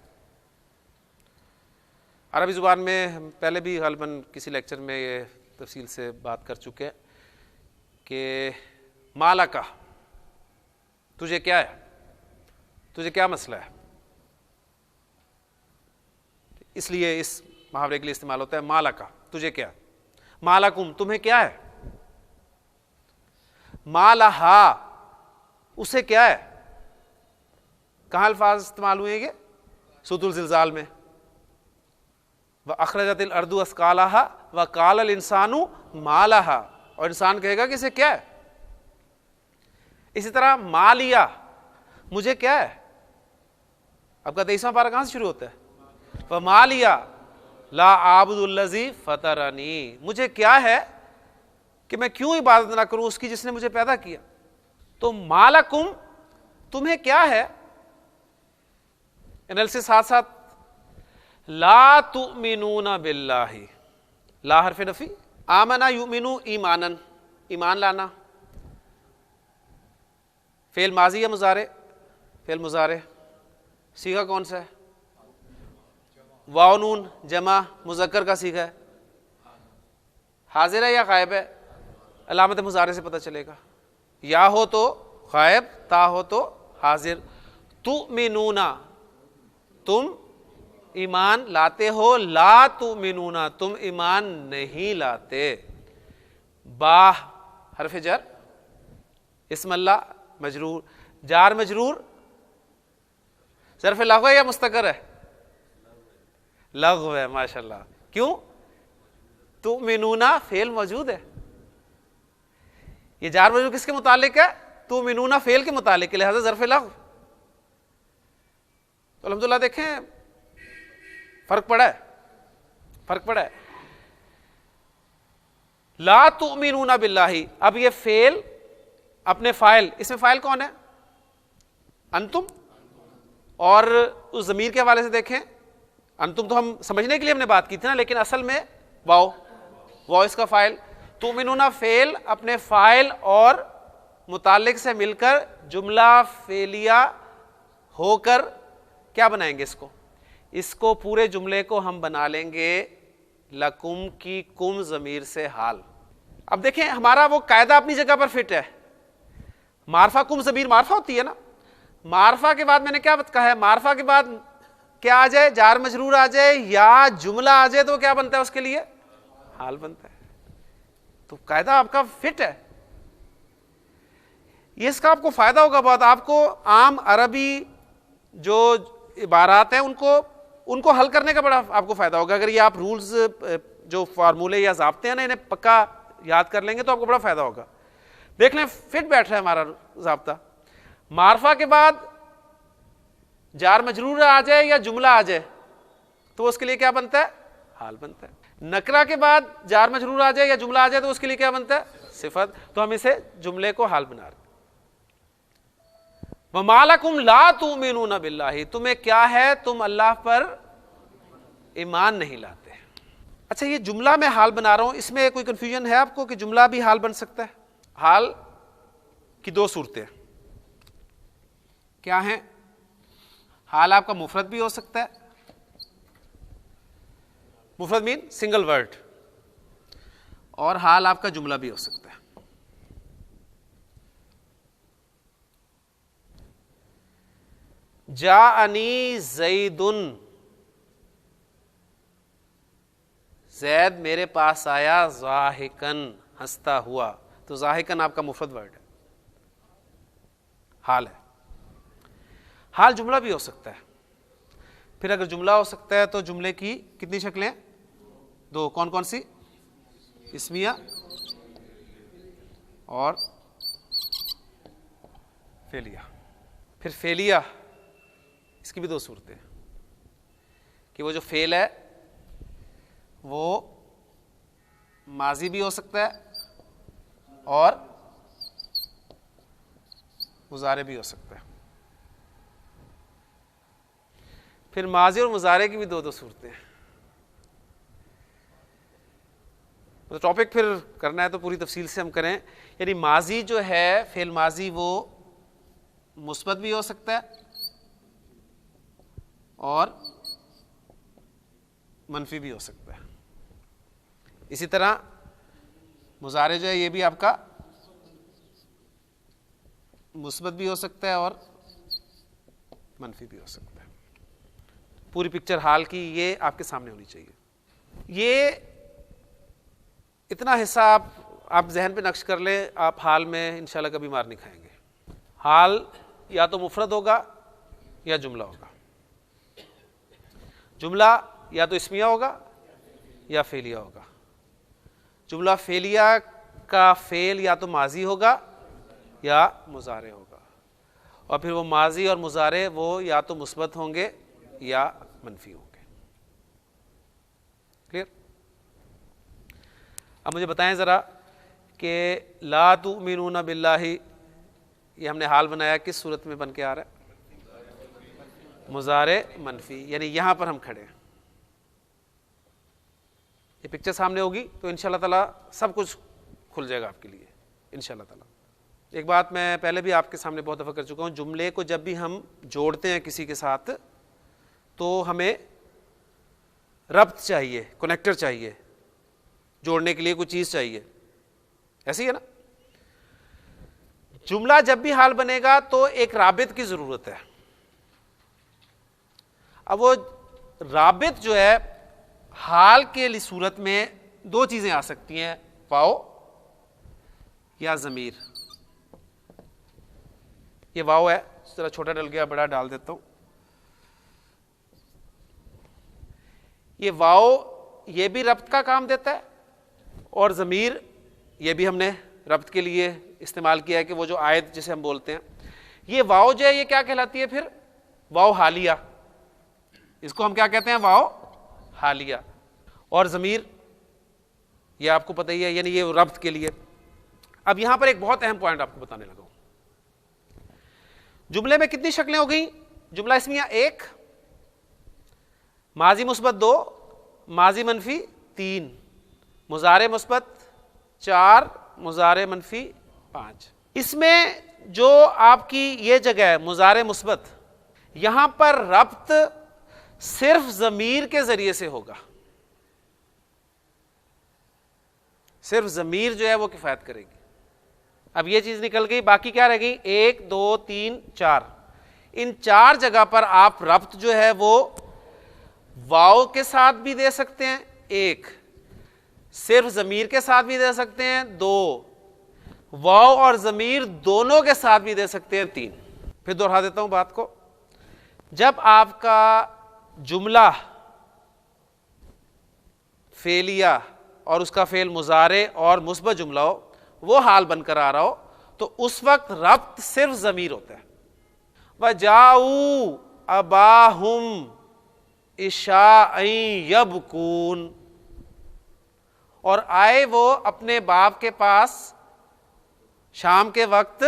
عربی زبان میں ہم پہلے بھی غالباً کسی لیکچر میں یہ تفصیل سے بات کر چکے ہیں کہ ما لکا، تجھے کیا ہے، تجھے کیا مسئلہ ہے. اس لیے اس محاورے کے لیے استعمال ہوتا ہے ما لکا، تجھے کیا. ما لکم تمہیں کیا ہے. ما لہا اسے کیا ہے. کہاں الفاظ استعمال ہوئے گے؟ سورۃ الزلزال میں. وَأَخْرَجَتِ الْأَرْضُ أَثْقَالَهَا وَقَالَ الْإِنسَانُ مَا لَهَا، اور انسان کہے گا کہ اسے کیا ہے. اسی طرح ما لیا مجھے کیا ہے. آپ کا 23واں پارہ کہاں سے شروع ہوتا ہے؟ وَمَا لِيَ لَا أَعْبُدُ الَّذِي فَطَرَنِي، مجھے کیا ہے کہ میں کیوں عبادت نہ کروں اس کی جس نے مجھے پیدا کیا. تو ما لکم تمہیں کیا ہے. انالیسس ساتھ ساتھ لا تؤمنون باللہ، لا حرف نفی، آمنا یؤمنو ایمانا، ایمان لانا. فعل ماضی یا مضارع؟ فعل مضارع. صیغہ کون سا ہے؟ واو نون جمع مذکر کا صیغہ ہے. حاضر ہے یا غائب ہے؟ علامت مضارع سے پتہ چلے گا. یا ہو تو غائب، تا ہو تو حاضر. تؤمنون تم ایمان لاتے ہو، لا تؤمنون تم ایمان نہیں لاتے. با حرف جر، اسم اللہ مجرور، جار مجرور ظرف لغو ہے یا مستقر ہے؟ لغو ہے. ماشاءاللہ. کیوں؟ تؤمنون فعل موجود ہے. یہ جار مجرور کس کے متعلق ہے؟ تؤمنون فعل کے متعلق ہے، لہذا ظرف لغو. تو الحمدللہ دیکھیں فرق پڑا ہے. لا تؤمنون باللہ، اب یہ فعل اپنے فاعل، اس میں فاعل کون ہے؟ انتم. اور اس ضمیر کے حوالے سے دیکھیں، انتم تو ہم سمجھنے کے لیے ہم نے بات کی تھی نا، لیکن اصل میں واو اس کا فاعل. تؤمنون فعل اپنے فاعل اور متعلق سے مل کر جملہ فعلیہ ہو کر کیا بنائیں گے؟ اس کو پورے جملے کو ہم بنا لیں گے لکم کی کم ضمیر سے حال. اب دیکھیں ہمارا وہ قاعدہ اپنی جگہ پر فٹ ہے. معرفہ کم ضمیر معرفہ ہوتی ہے نا. معرفہ کے بعد میں نے کیا کہا ہے؟ معرفہ کے بعد کیا آ جائے؟ جار مجرور آ جائے یا جملہ آ جائے تو کیا بنتا ہے اس کے لیے؟ حال بنتا ہے. تو قاعدہ آپ کا فٹ ہے. یہ اس کا آپ کو فائدہ ہوگا بہت. آپ کو عام عربی جو عبارات ہیں ان کو حل کرنے کا بڑا آپ کو فائدہ ہوگا. اگر یہ آپ رولز جو فارمولے یا ضابطے ہیں نا انہیں پکا یاد کر لیں گے تو آپ کو بڑا فائدہ ہوگا. دیکھ لیں فٹ بیٹھ رہا ہے ہمارا ضابطہ. معرفہ کے بعد جار مجرور آ جائے یا جملہ آ جائے تو اس کے لیے کیا بنتا ہے؟ حال بنتا ہے. نکرہ کے بعد جار مجرور آ جائے یا جملہ آ جائے تو اس کے لیے کیا بنتا ہے؟ صفت. تو ہم اسے جملے کو حال بنا رہے ہیں. وَمَا لَكُمْ لَا تُؤْمِنُونَ بِاللَّهِ، تمہیں کیا ہے تم اللہ پر ایمان نہیں لاتے. اچھا یہ جملہ میں حال بنا رہا ہوں، اس میں کوئی کنفیوژن ہے آپ کو کہ جملہ بھی حال بن سکتا ہے؟ حال کی دو صورتیں کیا ہیں؟ حال آپ کا مفرد بھی ہو سکتا ہے، مفرد مین سنگل ورڈ، اور حال آپ کا جملہ بھی ہو سکتا ہے. جاءنی زیدن، زید میرے پاس آیا، ضاحکن ہنستا ہوا. تو ضاحکن آپ کا مفرد ورڈ ہے، حال ہے. حال جملہ بھی ہو سکتا ہے. پھر اگر جملہ ہو سکتا ہے تو جملے کی کتنی شکلیں؟ دو. کون کون سی؟ اسمیہ اور فعلیہ. پھر فعلیہ اس کی بھی دو صورتیں کہ وہ جو فعل ہے وہ ماضی بھی ہو سکتا ہے اور مضارع بھی ہو سکتا ہے. پھر ماضی اور مضارع کی بھی دو صورتیں ہیں. تو ٹاپک پھر کرنا ہے تو پوری تفصیل سے ہم کریں. یعنی ماضی جو ہے، فعل ماضی، وہ مثبت بھی ہو سکتا ہے اور منفی بھی ہو سکتا ہے. اسی طرح مضارع جو ہے یہ بھی آپ کا مثبت بھی ہو سکتا ہے اور منفی بھی ہو سکتا ہے. پوری پکچر حال کی یہ آپ کے سامنے ہونی چاہیے. یہ اتنا حصہ آپ ذہن پہ نقش کر لیں، آپ حال میں انشاءاللہ کبھی مار نہیں کھائیں گے. حال یا تو مفرد ہوگا یا جملہ ہوگا. جملہ یا تو اسمیہ ہوگا یا فعلیہ ہوگا. جملہ فعلیہ کا فعل یا تو ماضی ہوگا یا مضارع ہوگا، اور پھر وہ ماضی اور مضارع وہ یا تو مثبت ہوں گے یا منفی ہوں گے. کلیئر؟ اب مجھے بتائیں ذرا کہ لا تؤمنون باللہ یہ ہم نے حال بنایا، کس صورت میں بن کے آ رہا ہے؟ مضارع منفی. یعنی یہاں پر ہم کھڑے ہیں. یہ پکچر سامنے ہوگی تو انشاءاللہ تعالیٰ سب کچھ کھل جائے گا آپ کے لیے انشاءاللہ تعالیٰ. ایک بات میں پہلے بھی آپ کے سامنے بہت دفعہ کر چکا ہوں، جملے کو جب بھی ہم جوڑتے ہیں کسی کے ساتھ تو ہمیں ربط چاہیے، کنیکٹر چاہیے، جوڑنے کے لیے کوئی چیز چاہیے. ایسے ہی ہے نا؟ جملہ جب بھی حال بنے گا تو ایک رابط کی ضرورت ہے. اب وہ رابط جو ہے حال کے لیے صورت میں دو چیزیں آ سکتی ہیں، واو یا ضمیر. یہ واو ہے، اس طرح چھوٹا ڈل گیا، بڑا ڈال دیتا ہوں. یہ واو یہ بھی ربط کا کام دیتا ہے، اور ضمیر یہ بھی ہم نے ربط کے لیے استعمال کیا ہے کہ وہ جو آیت جسے ہم بولتے ہیں. یہ واو جو ہے یہ کیا کہلاتی ہے؟ پھر واو حالیہ. اس کو ہم کیا کہتے ہیں؟ واو حالیہ. اور ضمیر یہ آپ کو پتہ ہی ہے، یعنی یہ ربط کے لیے. اب یہاں پر ایک بہت اہم پوائنٹ آپ کو بتانے لگا ہوں. جملے میں کتنی شکلیں ہو گئیں؟ جملہ اسمیہ 1، ماضی مثبت 2، ماضی منفی 3، مضارع مثبت 4، مضارع منفی 5. اس میں جو آپ کی یہ جگہ ہے مضارع مثبت، یہاں پر ربط صرف ضمیر کے ذریعے سے ہوگا. صرف ضمیر جو ہے وہ کفایت کرے گی. اب یہ چیز نکل گئی، باقی کیا رہ گئی؟ 1 2 3 4. ان 4 جگہ پر آپ ربط جو ہے وہ واو کے ساتھ بھی دے سکتے ہیں 1، صرف ضمیر کے ساتھ بھی دے سکتے ہیں 2، واو اور ضمیر دونوں کے ساتھ بھی دے سکتے ہیں 3. پھر دوہرا دیتا ہوں بات کو. جب آپ کا جملہ فعلیہ اور اس کا فعل مضارع اور مثبت جملہ ہو، وہ حال بن کر آ رہا ہو، تو اس وقت ربط صرف ضمیر ہوتا ہے. وَجَاءُوا أَبَاهُمْ عِشَاءً يَبْكُونَ، اور آئے وہ اپنے باپ کے پاس شام کے وقت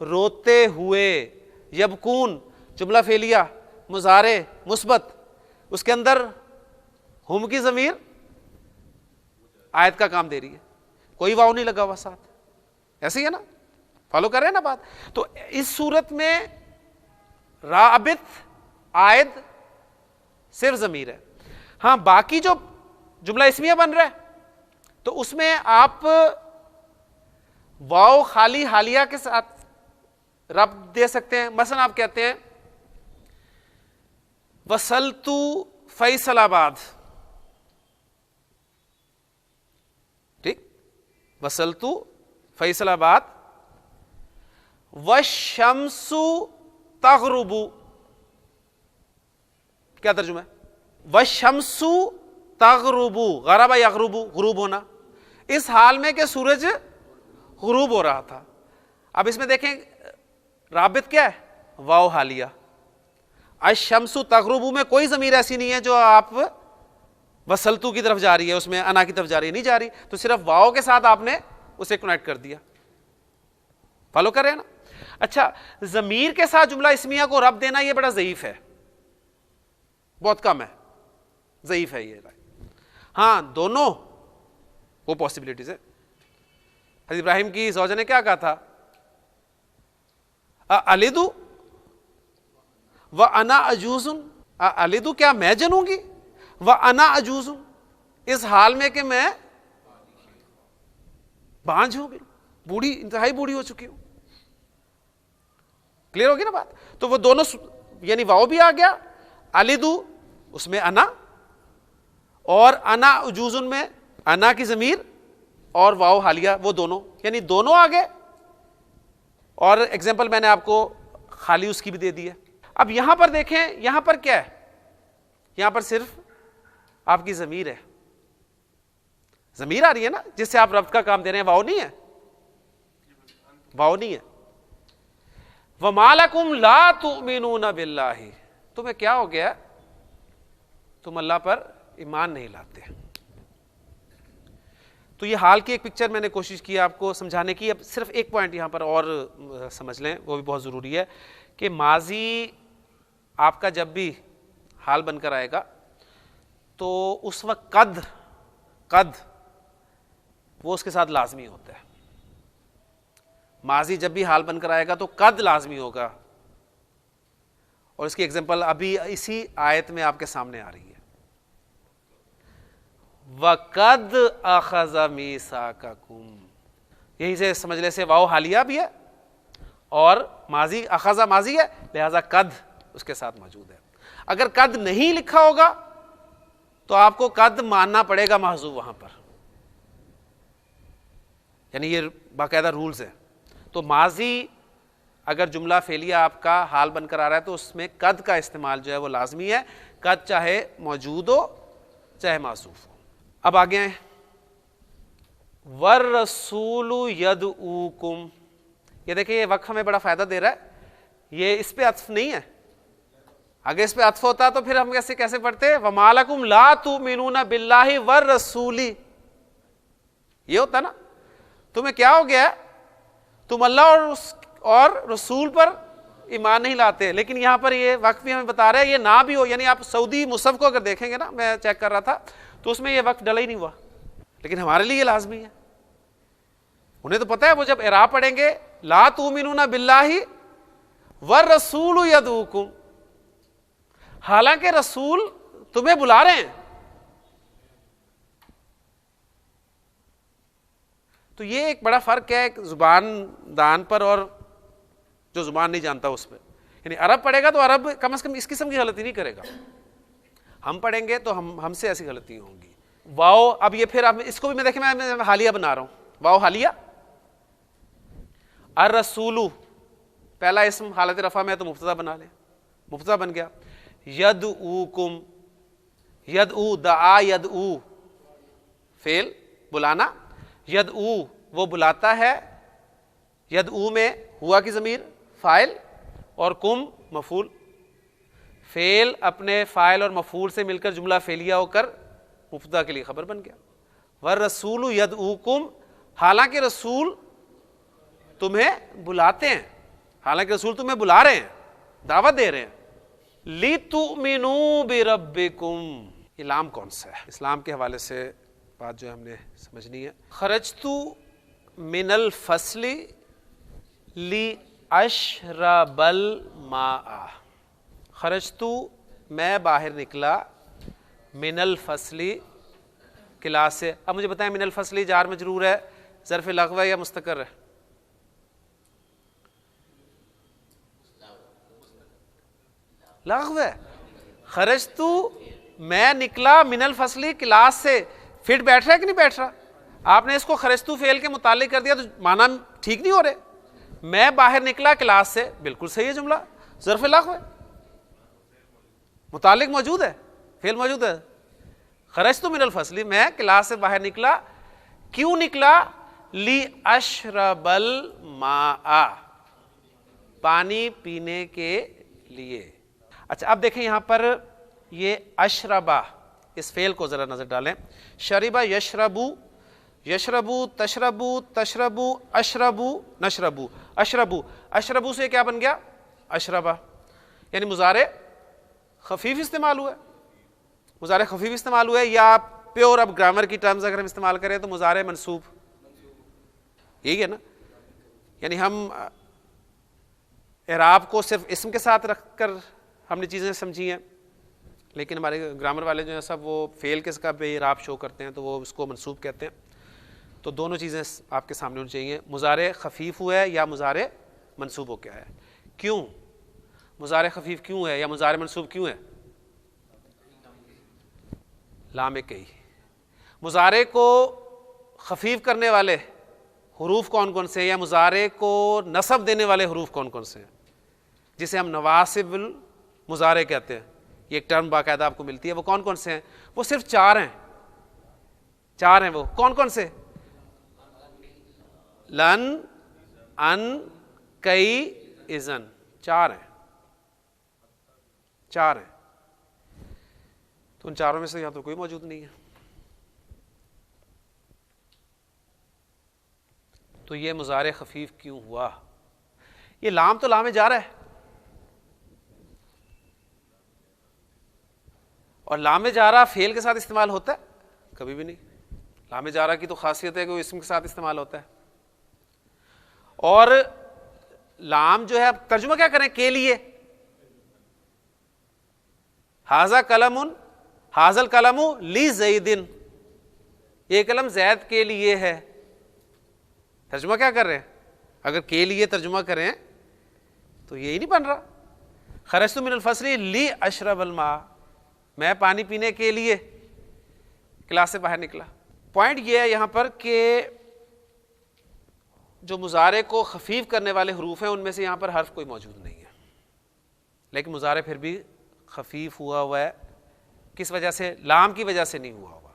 روتے ہوئے. یبکون جملہ فعلیہ مضارع مثبت، اس کے اندر ہم کی ضمیر آیت کا کام دے رہی ہے، کوئی واو نہیں لگا ہوا ساتھ. ایسے ہی ہے نا؟ فالو کر رہے ہیں نا بات؟ تو اس صورت میں رابط عائد صرف ضمیر ہے. ہاں باقی جو جملہ اسمیہ بن رہا ہے تو اس میں آپ واو خالی حالیہ کے ساتھ ربط دے سکتے ہیں. مثلا آپ کہتے ہیں وصلت فیصل آباد، ٹھیک، وصلت فیصل آباد. والشمس تغرب، کیا ترجمہ ہے؟ والشمس تغرب، غرب یغرب، غروب ہونا، اس حال میں کہ سورج غروب ہو رہا تھا. اب اس میں دیکھیں رابط کیا ہے؟ واو حالیہ. الشمس تغرب میں کوئی ضمیر ایسی نہیں ہے جو آپ وصلتو کی طرف جا رہی ہے، اس میں انا کی طرف جا رہی ہے، نہیں جا رہی، تو صرف واو کے ساتھ آپ نے اسے کنیکٹ کر دیا. فالو کر رہے ہیں نا؟ اچھا، ضمیر کے ساتھ جملہ اسمیہ کو ربط دینا یہ بڑا ضعیف ہے، بہت کم ہے، ضعیف ہے یہ. ہاں دونوں وہ پاسبلٹیز ہے. حضرت ابراہیم کی زوجہ نے کیا کہا تھا؟ اَلِدُ وَأَنَا عَجُوزٌ، اَلِدُ کیا میں جنوں گی، وَأَنَا عَجُوزٌ اس حال میں کہ میں بانجھ ہوں، بوڑھی، انتہائی بوڑھی ہو چکی ہوں. کلیئر ہوگی نا بات؟ تو وہ دونوں یعنی واو بھی آ گیا، اَلِدُ اس میں انا، اور انا عجوزن میں انا کی ضمیر اور واو حالیہ، وہ دونوں یعنی دونوں آ گئے. اور ایگزامپل میں نے آپ کو خالی اس کی بھی دے دی ہے. اب یہاں پر دیکھیں، یہاں پر کیا ہے؟ یہاں پر صرف آپ کی ضمیر ہے، ضمیر آ رہی ہے نا جس سے آپ ربط کا کام دے رہے ہیں، واو نہیں ہے، واو نہیں ہے. وَمَا لَكُمْ لَا تُؤْمِنُونَ بِاللَّهِ، تمہیں کیا ہو گیا، تم اللہ پر ایمان نہیں لاتے. تو یہ حال کی ایک پکچر میں نے کوشش کی آپ کو سمجھانے کی. اب صرف ایک پوائنٹ یہاں پر اور سمجھ لیں، وہ بھی بہت ضروری ہے کہ ماضی آپ کا جب بھی حال بن کر آئے گا تو اس وقت قد وہ اس کے ساتھ لازمی ہوتا ہے. ماضی جب بھی حال بن کر آئے گا تو قد لازمی ہوگا، اور اس کی ایگزامپل ابھی اسی آیت میں آپ کے سامنے آ رہی ہے. وَقَدْ أَخَذَ مِيثَاقَكُمْ، یہیں سے سمجھ لے سے واو حالیہ بھی ہے اور ماضی اخذ ماضی ہے، لہذا قد اس کے ساتھ موجود ہے. اگر قد نہیں لکھا ہوگا تو آپ کو قد ماننا پڑے گا محذوف وہاں پر، یعنی یہ باقاعدہ رولز ہیں. تو ماضی اگر جملہ فعلیہ آپ کا حال بن کر آ رہا ہے تو اس میں قد کا استعمال جو ہے وہ لازمی ہے، قد چاہے موجود ہو چاہے معصوف ہو. اب آگے ہیں وَالرَّسُولُ اگر اس پہ عطف ہوتا تو پھر ہم کیسے پڑھتے؟ وَمَا لَكُمْ لَا تُؤْمِنُونَ بِاللَّهِ وَالرَّسُولِ. یہ ہوتا نا، تمہیں کیا ہو گیا، تم اللہ اور رسول پر ایمان نہیں لاتے. لیکن یہاں پر یہ وقف بھی ہمیں بتا رہا ہے یہ نہ بھی ہو. یعنی آپ سعودی مصحف کو اگر دیکھیں گے نا، میں چیک کر رہا تھا تو اس میں یہ وقف ڈلا ہی نہیں ہوا، لیکن ہمارے لیے یہ لازمی ہے. انہیں تو پتہ ہے وہ جب اعراب پڑھیں گے لا تؤمنون باللہ والرسول یدعوکم، حالانکہ رسول تمہیں بلا رہے ہیں. تو یہ ایک بڑا فرق ہے ایک زبان دان پر اور جو زبان نہیں جانتا اس پہ. یعنی عرب پڑھے گا تو عرب کم از کم اس قسم کی غلطی نہیں کرے گا. ہم پڑھیں گے تو ہم سے ایسی غلطی ہوں گی. واو، اب یہ پھر اب اس کو بھی میں دیکھیں میں حالیہ بنا رہا ہوں. واو حالیہ. الرسول پہلا اسم حالت رفع میں تو مبتدا بنا لیں، مبتدا بن گیا. یدعوکم، یدعو دعا یدعو فعل بلانا، یدعو وہ بلاتا ہے، یدعو میں ہوا کی ضمیر فاعل اور کم مفعول. فعل اپنے فاعل اور مفعول سے مل کر جملہ فعلیہ ہو کر مبتدا کے لیے خبر بن گیا. والرسول یدعوکم، حالانکہ رسول تمہیں بلاتے ہیں، حالانکہ رسول تمہیں بلا رہے ہیں، دعوت دے رہے ہیں. لِتُؤْمِنُوا بِرَبِّكُمْ، یہ لام کون سا ہے؟ اسلام کے حوالے سے بات جو ہم نے سمجھنی ہے. خرجت من الفصل لِأَشْرَبَ الْمَاءَ، خرجت میں باہر نکلا، من الفصل کلاس سے. اب مجھے بتائیں من الفصل جار مجرور ہے، ظرف لغو ہے یا مستقر ہے؟ لغو ہے. خرجت میں نکلا من الفصل کلاس سے، فٹ بیٹھ رہا ہے کہ نہیں بیٹھ رہا؟ آپ نے اس کو خرجت فعل کے متعلق کر دیا تو معنی ٹھیک نہیں ہو رہے. میں باہر نکلا کلاس سے، بالکل صحیح ہے جملہ، ظرف لغو ہے، متعلق موجود ہے، فعل موجود ہے. خرجت من الفصل، میں کلاس سے باہر نکلا. کیوں نکلا؟ لِأَشْرَبَ الْمَاءَ، پانی پینے کے لیے. اچھا اب دیکھیں یہاں پر یہ اشربا، اس فعل کو ذرا نظر ڈالیں. شربا یشربو، یشربو تشربو تشربو اشربو نشربو، اشربو، اشربو سے کیا بن گیا؟ اشربا. یعنی مضارع خفیف استعمال ہوا ہے، مضارع خفیف استعمال ہوا ہے. یا پیور اب گرامر کی ٹرمز اگر ہم استعمال کریں تو مضارع منصوب، یہی ہے نا. یعنی ہم اعراب کو صرف اسم کے ساتھ رکھ کر ہم نے چیزیں سمجھی ہیں، لیکن ہمارے گرامر والے جو ہیں سب وہ فعل کے کا پہ اعراب شو کرتے ہیں تو وہ اس کو منصوب کہتے ہیں. تو دونوں چیزیں آپ کے سامنے ہونی چاہیے، مضارع خفیف ہوا ہے یا مضارع منصوب ہو کیا ہے. کیوں مضارع خفیف کیوں ہے یا مضارع منصوب کیوں ہے؟ لام کئی. مضارع کو خفیف کرنے والے حروف کون کون سے ہیں یا مضارع کو نصب دینے والے حروف کون کون سے ہیں، جسے ہم نواسب المضارع کہتے ہیں. یہ ایک ٹرم باقاعدہ آپ کو ملتی ہے. وہ کون کون سے ہیں؟ وہ صرف چار ہیں، چار ہیں. وہ کون کون سے؟ لن، ان، کئی، اذن، چار ہیں، چار ہیں. تو ان چاروں میں سے یہاں تو کوئی موجود نہیں ہے. تو یہ مضارع خفیف کیوں ہوا؟ یہ لام تو لام جارہ ہے، اور لام جارہ فعل کے ساتھ استعمال ہوتا ہے؟ کبھی بھی نہیں. لام جارہ کی تو خاصیت ہے کہ وہ اسم کے ساتھ استعمال ہوتا ہے. اور لام جو ہے ترجمہ کیا کریں کے لیے؟ ھذا قلم، ھذا القلم لزید، یہ قلم زید کے لیے ہے. ترجمہ کیا کر رہے ہیں؟ اگر کے لیے ترجمہ کریں تو یہی نہیں بن رہا. خرجت من الفصل لاشرب الماء، میں پانی پینے کے لیے کلاس سے باہر نکلا. پوائنٹ یہ ہے یہاں پر کہ جو مضارع کو خفیف کرنے والے حروف ہیں ان میں سے یہاں پر حرف کوئی موجود نہیں ہے، لیکن مضارع پھر بھی خفیف ہوا ہے. کس وجہ سے؟ لام کی وجہ سے نہیں ہوا ہوگا.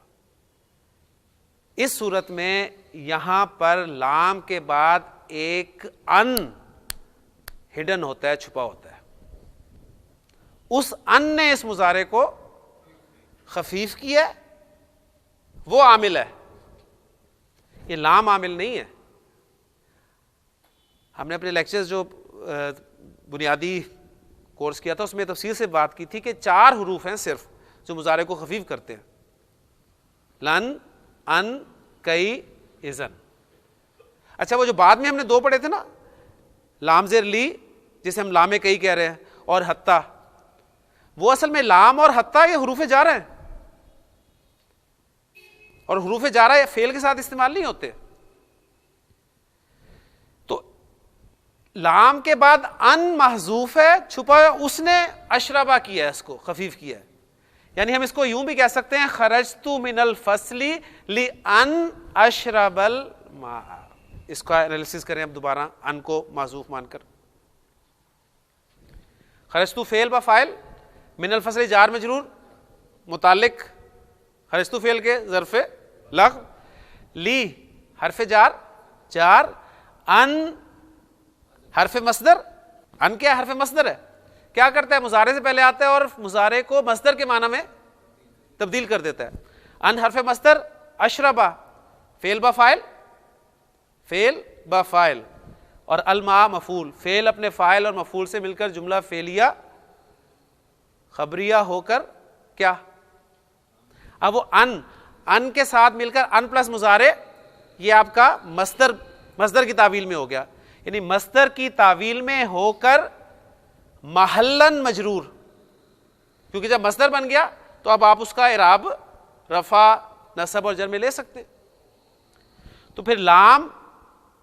اس صورت میں یہاں پر لام کے بعد ایک ان ہڈن ہوتا ہے، چھپا ہوتا ہے. اس ان نے اس مضارع کو خفیف کیا ہے، وہ عامل ہے، یہ لام عامل نہیں ہے. ہم نے اپنے لیکچرز جو بنیادی کورس کیا تھا اس میں تفصیل سے بات کی تھی کہ 4 حروف ہیں صرف جو مضارع کو خفیف کرتے ہیں، لن، ان، کئی، اذن. اچھا وہ جو بعد میں ہم نے 2 پڑھے تھے نا، لام زیر لی جسے ہم لام کئی کہہ رہے ہیں، اور حتی، وہ اصل میں لام اور حتی یہ حروف جارہ ہیں، اور حروف جارہ یہ فعل کے ساتھ استعمال نہیں ہوتے. تو لام کے بعد ان محذوف ہے، چھپا ہوا، اس نے اشربا کیا ہے، اس کو خفیف کیا ہے. یعنی ہم اس کو یوں بھی کہہ سکتے ہیں خرجت من الفصل لان اشرب الماء. اس کا انالیسس کریں اب دوبارہ ان کو محذوف مان کر. خرجت فعل با فاعل، من الفصل جار مجرور، متعلق خرجت فعل کے ظرف لغو، لی حرف جار جار، ان حرف مصدر. ان کیا حرف مصدر ہے، کیا کرتا ہے مضارع سے پہلے آتا ہے اور مضارع کو مصدر کے معنی میں تبدیل کر دیتا ہے. ان حرف مصدر، اشربا فعل با فاعل، فعل با فاعل، اور الماء مفعول، فعل اپنے فاعل اور مفعول سے مل کر جملہ فعلیہ خبریہ ہو کر کیا. اب وہ ان کے ساتھ مل کر ان پلس مضارع، یہ آپ کا مصدر کی تعویل میں ہو گیا، یعنی مصدر کی تعویل میں ہو کر محلن مجرور، کیونکہ جب مصدر بن گیا تو اب آپ اس کا اعراب رفع، نصب اور جر میں لے سکتے. تو پھر لام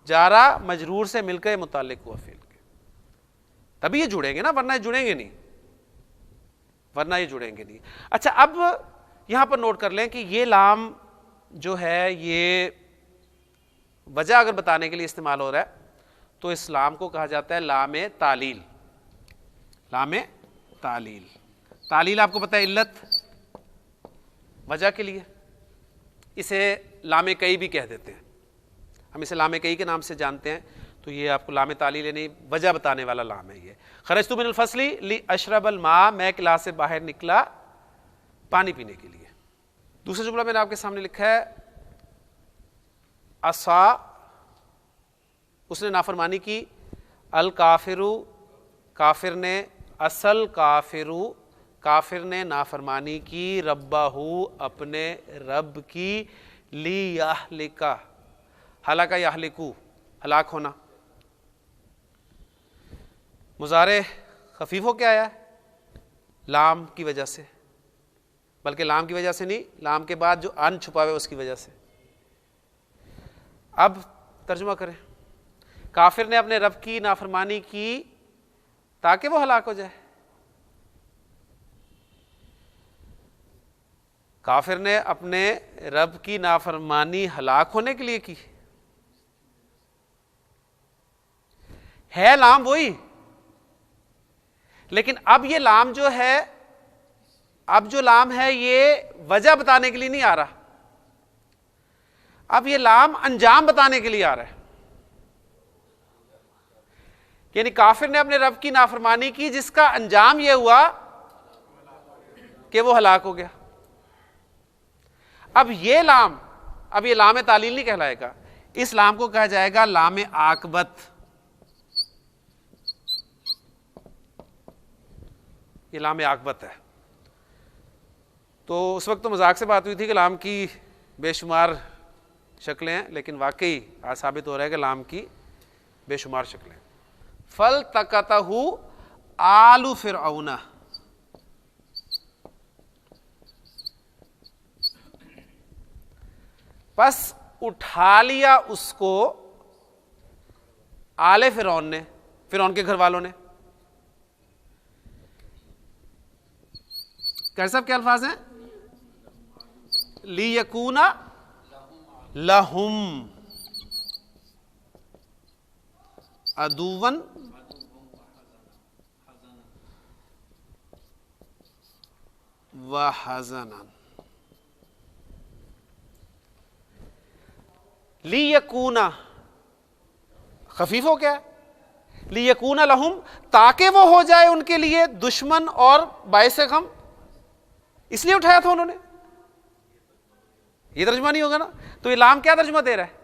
جارہ مجرور سے مل کر متعلق ہوا فعل کے، تبھی یہ جڑیں گے نا، ورنہ یہ جڑیں گے نہیں، ورنہ یہ جڑیں گے نہیں. اچھا اب یہاں پر نوٹ کر لیں کہ یہ لام جو ہے یہ وجہ اگر بتانے کے لیے استعمال ہو رہا ہے تو اس لام کو کہا جاتا ہے لام تعلیل. لام تعلیل، تعلیل آپ کو پتہ ہے علت، وجہ کے لیے. اسے لام کئی بھی کہہ دیتے ہیں، ہم اسے لام کئی کے نام سے جانتے ہیں. تو یہ آپ کو لام تعلیل یعنی وجہ بتانے والا لام ہے. یہ خرجت من الفصل لاشرب الماء، میں کلاس سے باہر نکلا پانی پینے کے لیے. دوسرا جملہ میں نے آپ کے سامنے لکھا ہے عصا، اس نے نافرمانی کی، الکافرو کافر نے، اصل کافرو کافر نے نافرمانی کی، ربہ اپنے رب کی، لی یہلکا ہلاکا یہلکو ہلاک ہونا. مضارع خفیف ہو کے آیا ہے لام کی وجہ سے، بلکہ لام کی وجہ سے نہیں، لام کے بعد جو ان چھپا ہوا ہے اس کی وجہ سے. اب ترجمہ کریں، کافر نے اپنے رب کی نافرمانی کی تاکہ وہ ہلاک ہو جائے. کافر نے اپنے رب کی نافرمانی ہلاک ہونے کے لیے کی ہے، لام وہی، لیکن اب یہ لام جو ہے، اب جو لام ہے یہ وجہ بتانے کے لیے نہیں آ رہا، اب یہ لام انجام بتانے کے لیے آ رہا ہے. یعنی کافر نے اپنے رب کی نافرمانی کی جس کا انجام یہ ہوا کہ وہ ہلاک ہو گیا. اب یہ لام تعلیل نہیں کہلائے گا، اس لام کو کہا جائے گا لام عاقبت. یہ لام عاقبت ہے. تو اس وقت تو مذاق سے بات ہوئی تھی کہ لام کی بے شمار شکلیں ہیں، لیکن واقعی آج ثابت ہو رہا ہے کہ لام کی بے شمار شکلیں. فَالْتَقَطَهُ آلُ فِرْعَوْنَ، پس اٹھا لیا اس کو آل فرعون نے، فرعون کے گھر والوں نے. کیسا کیا الفاظ ہیں؟ لِيَكُونَ لَهُمْ عَدُوًّا وَحَزَنًا. لِيَكُونَ خفیف ہو گیا، لیکون لہم تاکہ وہ ہو جائے ان کے لیے دشمن اور باعث غم، اس لیے اٹھایا تھا انہوں نے. یہ ترجمہ نہیں ہوگا نا. تو یہ لام کیا ترجمہ دے رہا ہے؟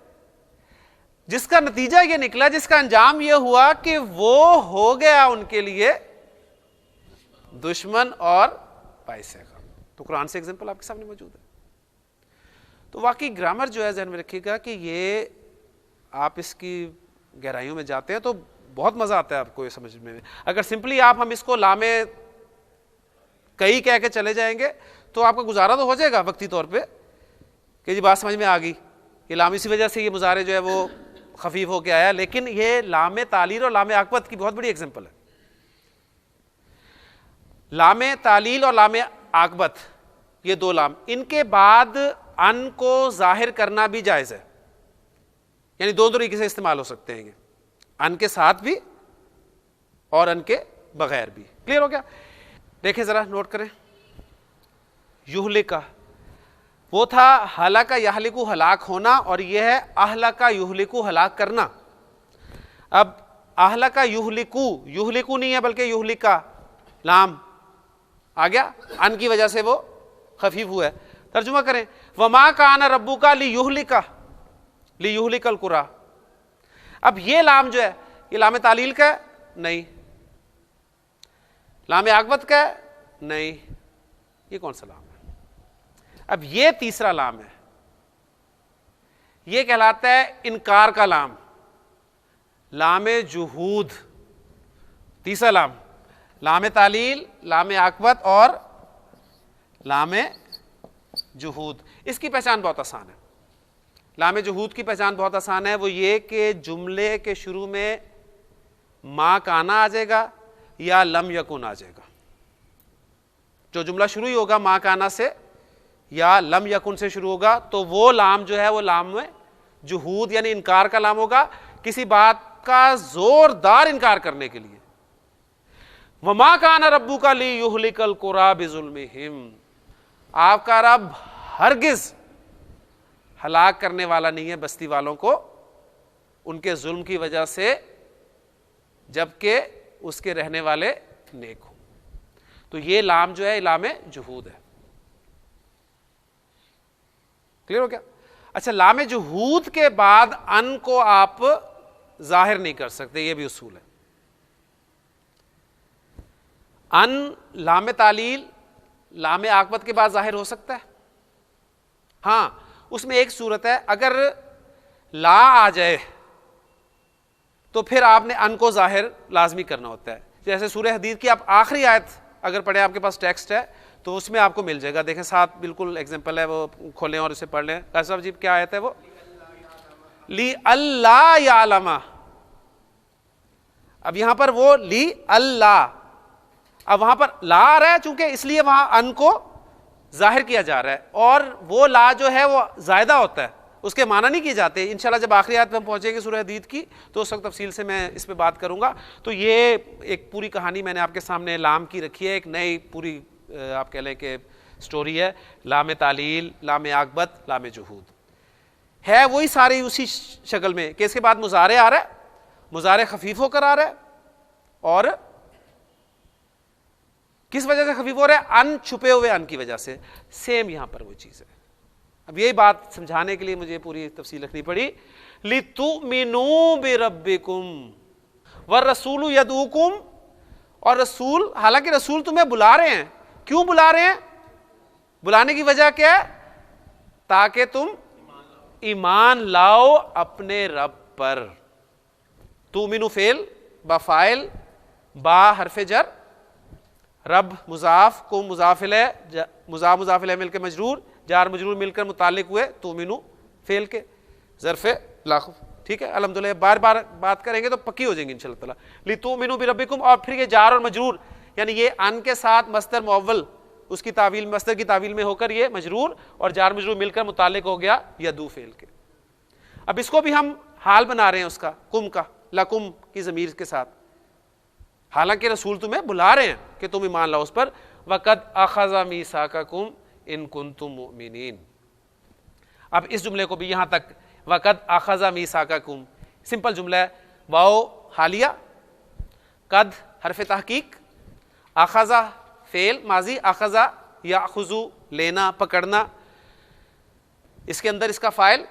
جس کا نتیجہ یہ نکلا، جس کا انجام یہ ہوا کہ وہ ہو گیا ان کے لیے دشمن اور باعث غم. تو قرآن سے ایگزامپل آپ کے سامنے موجود ہے. تو واقعی گرامر جو ہے ذہن میں رکھیے گا کہ یہ آپ اس کی گہرائیوں میں جاتے ہیں تو بہت مزہ آتا ہے آپ کو یہ سمجھنے میں. اگر سمپلی ہم اس کو لام کئی کہہ کے چلے جائیں گے تو آپ کا گزارا تو ہو جائے گا وقتی طور پہ کہ جی بات سمجھ میں آ گئی، یہ لام اسی وجہ سے یہ مضارع جو ہے وہ خفیف ہو کے آیا. لیکن یہ لام تعلیل اور لام عاقبت کی بہت بڑی ایگزامپل ہے. لام تعلیل اور لام عاقبت یہ دو لام، ان کے بعد ان کو ظاہر کرنا بھی جائز ہے، یعنی دو طریقے سے استعمال ہو سکتے ہیں یہ، ان کے ساتھ بھی اور ان کے بغیر بھی. کلیئر ہو گیا؟ دیکھیں ذرا نوٹ کریں. یہلکا وہ تھا ہلاکا یہلکو ہلاک ہونا، اور یہ ہے اہلکا یہلکو ہلاک کرنا. اب اہلکا یہلکو، یہلکو نہیں ہے بلکہ یہلکا، لام آ گیا، ان کی وجہ سے وہ خفیف ہوا ہے. ترجمہ کریں وما کان ربک لیہلک القری. اب یہ لام جو ہے یہ لام تعلیل کا ہے؟ نہیں. لام عاقبت کا ہے؟ نہیں. یہ کون سا لام ہے؟ اب یہ تیسرا لام ہے، یہ کہلاتا ہے انکار کا لام، لام جحود. تیسرا لام، لام تعلیل، لام عاقبت اور لام جحود. اس کی پہچان بہت آسان ہے. لام جحود کی پہچان بہت آسان ہے. وہ یہ کہ جملے کے شروع میں ما کانا آ جائے گا یا لم یکن آ جائے گا. جو جملہ شروع ہی ہوگا ما کانا سے یا لم یکن سے شروع ہوگا تو وہ لام جو ہے وہ لام جحود یعنی انکار کا لام ہوگا، کسی بات کا زوردار انکار کرنے کے لیے. وما کان ربک لیہلک القری بظلمہم، آپ کا رب ہرگز ہلاک کرنے والا نہیں ہے بستی والوں کو ان کے ظلم کی وجہ سے، جبکہ اس کے رہنے والے نیک ہوں. تو یہ لام جو ہے لام جحود ہے. کلیئر ہو گیا؟ اچھا، لام جحود کے بعد ان کو آپ ظاہر نہیں کر سکتے، یہ بھی اصول ہے. ان لام تعلیل، لام عاقبت کے بعد ظاہر ہو سکتا ہے. ہاں، اس میں ایک صورت ہے، اگر لا آ جائے تو پھر آپ نے ان کو ظاہر لازمی کرنا ہوتا ہے. جیسے سورہ حدید کی آپ آخری آیت اگر پڑھیں، آپ کے پاس ٹیکسٹ ہے تو اس میں آپ کو مل جائے گا. دیکھیں ساتھ بالکل ایگزامپل ہے، وہ کھولیں اور اسے پڑھ لیں. قاضی صاحب جی کیا آیت ہے وہ؟ لی اللہ یعلم. اب یہاں پر وہ لی اللہ، اب وہاں پر لا آ رہا ہے چونکہ اس لیے وہاں ان کو ظاہر کیا جا رہا ہے، اور وہ لا جو ہے وہ زائدہ ہوتا ہے، اس کے معنی نہیں کیے جاتے. انشاءاللہ جب آخری آیت پہ ہم پہنچیں گے سورہ حدید کی تو اس وقت تفصیل سے میں اس پہ بات کروں گا. تو یہ ایک پوری کہانی میں نے آپ کے سامنے لام کی رکھی ہے، ایک نئی پوری آپ کہہ لیں کہ سٹوری ہے. لام تعلیل، لام عاقبت، لام جحود ہے وہی ساری اسی شکل میں کہ اس کے بعد مضارع آ رہا ہے، مضارع خفیف ہو کر آ رہا ہے، اور کس وجہ سے خفیف ہو رہا ہے؟ ان چھپے ہوئے ان کی وجہ سے. سیم یہاں پر وہ چیز ہے. اب یہی بات سمجھانے کے لیے مجھے پوری تفصیل رکھنی پڑی. لِتُؤْمِنُوا بِرَبِّكُمْ وَالرَّسُولُ يَدْعُوكُمْ، اور رسول، حالانکہ رسول تمہیں بلا رہے ہیں. کیوں بلا رہے ہیں؟ بلانے کی وجہ کیا ہے؟ تاکہ تم ایمان لاؤ اپنے رب پر. تؤمنو فعل با فاعل با حرف جر، رب مضاف، کو مضاف الیہ، مضاف الیہ مل کے مجرور، جار مجرور مل کر متعلق ہوئے تؤمنو فعل کے ظرف لاخ. ٹھیک ہے، الحمدللہ بار بار بات کریں گے تو پکی ہو جائیں گے انشاءاللہ تعالیٰ. لِتُؤْمِنُوا بِرَبِّكُمْ، اور پھر یہ جار اور مجرور یعنی یہ ان کے ساتھ مصدر مؤول اس کی تعویل، مصدر کی تعویل میں ہو کر یہ مجرور اور جار مجرور مل کر متعلق ہو گیا یدو فعل کے. اب اس کو بھی ہم حال بنا رہے ہیں اس کا، کم کا، لکم کی ضمیر کے ساتھ. حالانکہ رسول تمہیں بلا رہے ہیں کہ تم ایمان لاؤ اس پر. وَقَدْ أَخَذَ مِيثَاقَكُمْ إِن كُنتُم مُؤْمِنِينَ. اب اس جملے کو بھی یہاں تک وَقَدْ أَخَذَ مِيثَاقَكُمْ سمپل جملہ ہے، واو حالیہ قد حرف تحقیق، اخذا فعل ماضی، اخذا یاخذو لینا پکڑنا، اس کے اندر اس کا فاعل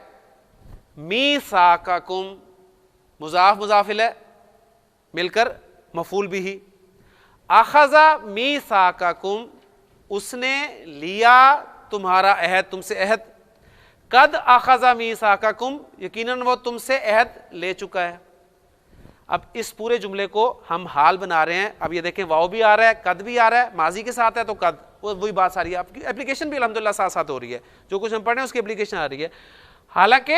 میثاقکم مضاف مضاف الیہ مل کر مفعول بھی، اخذ میثاقکم اس نے لیا تمہارا عہد، تم سے عہد، قد اخذ میثاقکم یقیناً وہ تم سے عہد لے چکا ہے۔ اب اس پورے جملے کو ہم حال بنا رہے ہیں، اب یہ دیکھیں واو بھی آ رہا ہے، قد بھی آ رہا ہے، ماضی کے ساتھ ہے تو قد، وہی بات ساری ہے، آپ کی اپلیکیشن بھی الحمدللہ ساتھ ساتھ ہو رہی ہے، جو کچھ ہم پڑھ رہے ہیں اس کی اپلیکیشن آ رہی ہے۔ حالانکہ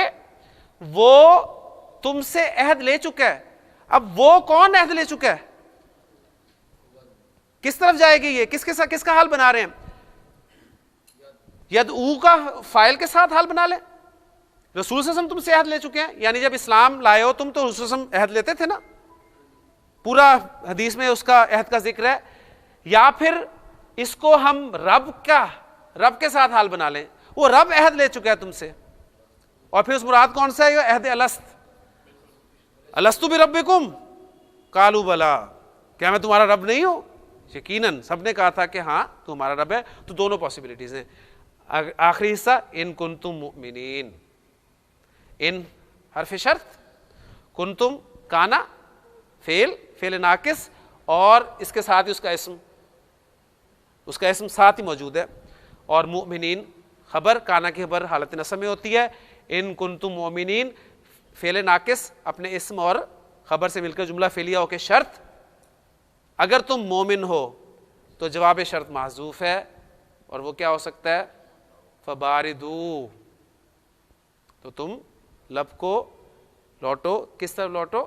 وہ تم سے عہد لے چکا ہے، اب وہ کون عہد لے چکا ہے؟ کس طرف جائے گی یہ؟ کس کے ساتھ، کس کا حال بنا رہے ہیں؟ یدعو کا فاعل کے ساتھ حال بنا لیں۔ رسول صلی اللہ علیہ وسلم تم سے عہد لے چکے ہیں، یعنی جب اسلام لائے ہو تم تو رسول صلی اللہ علیہ وسلم عہد لیتے تھے نا، پورا حدیث میں اس کا عہد کا ذکر ہے۔ یا پھر اس کو ہم رب کے ساتھ حال بنا لیں، وہ رب عہد لے چکا ہے تم سے، اور پھر اس مراد کون سا ہے؟ یہ عہد الست بربکم قالوا بلا، کیا میں تمہارا رب نہیں ہوں؟ یقیناً سب نے کہا تھا کہ ہاں تمہارا رب ہے۔ تو دونوں پاسبلٹیز ہیں۔ آخری حصہ ان کنتم مؤمنین، ان حرف شرط، کنتم کانا فعل ناقص، اور اس کے ساتھ ہی اس کا اسم ساتھ ہی موجود ہے، اور مؤمنین خبر، کانا کی خبر حالت نصب میں ہوتی ہے، ان کنتم مؤمنین فعل ناقص اپنے اسم اور خبر سے مل کر جملہ فعلیہ ہو کے شرط، اگر تم مومن ہو تو جواب شرط محذوف ہے، اور وہ کیا ہو سکتا ہے؟ فباردو، تو تم لب کو لوٹو، کس طرف لوٹو؟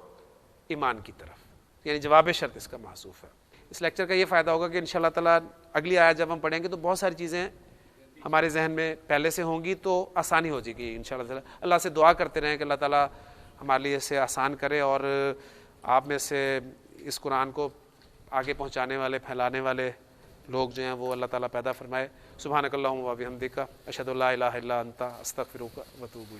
ایمان کی طرف، یعنی جواب شرط اس کا محذوف ہے۔ اس لیکچر کا یہ فائدہ ہوگا کہ انشاءاللہ تعالیٰ اگلی آیت جب ہم پڑھیں گے تو بہت ساری چیزیں ہمارے ذہن میں پہلے سے ہوں گی تو آسانی ہو جائے گی انشاءاللہ تعالیٰ۔ اللہ سے دعا کرتے رہیں کہ اللہ تعالیٰ ہمارے لیے اسے آسان کرے، اور آپ میں سے اس قرآن کو آگے پہنچانے والے، پھیلانے والے لوگ جو ہیں وہ اللہ تعالیٰ پیدا فرمائے۔ سبحانک اللہم و بحمدک، اشہد ان لا الہ الا انت، استغفرک و اتوب الیک۔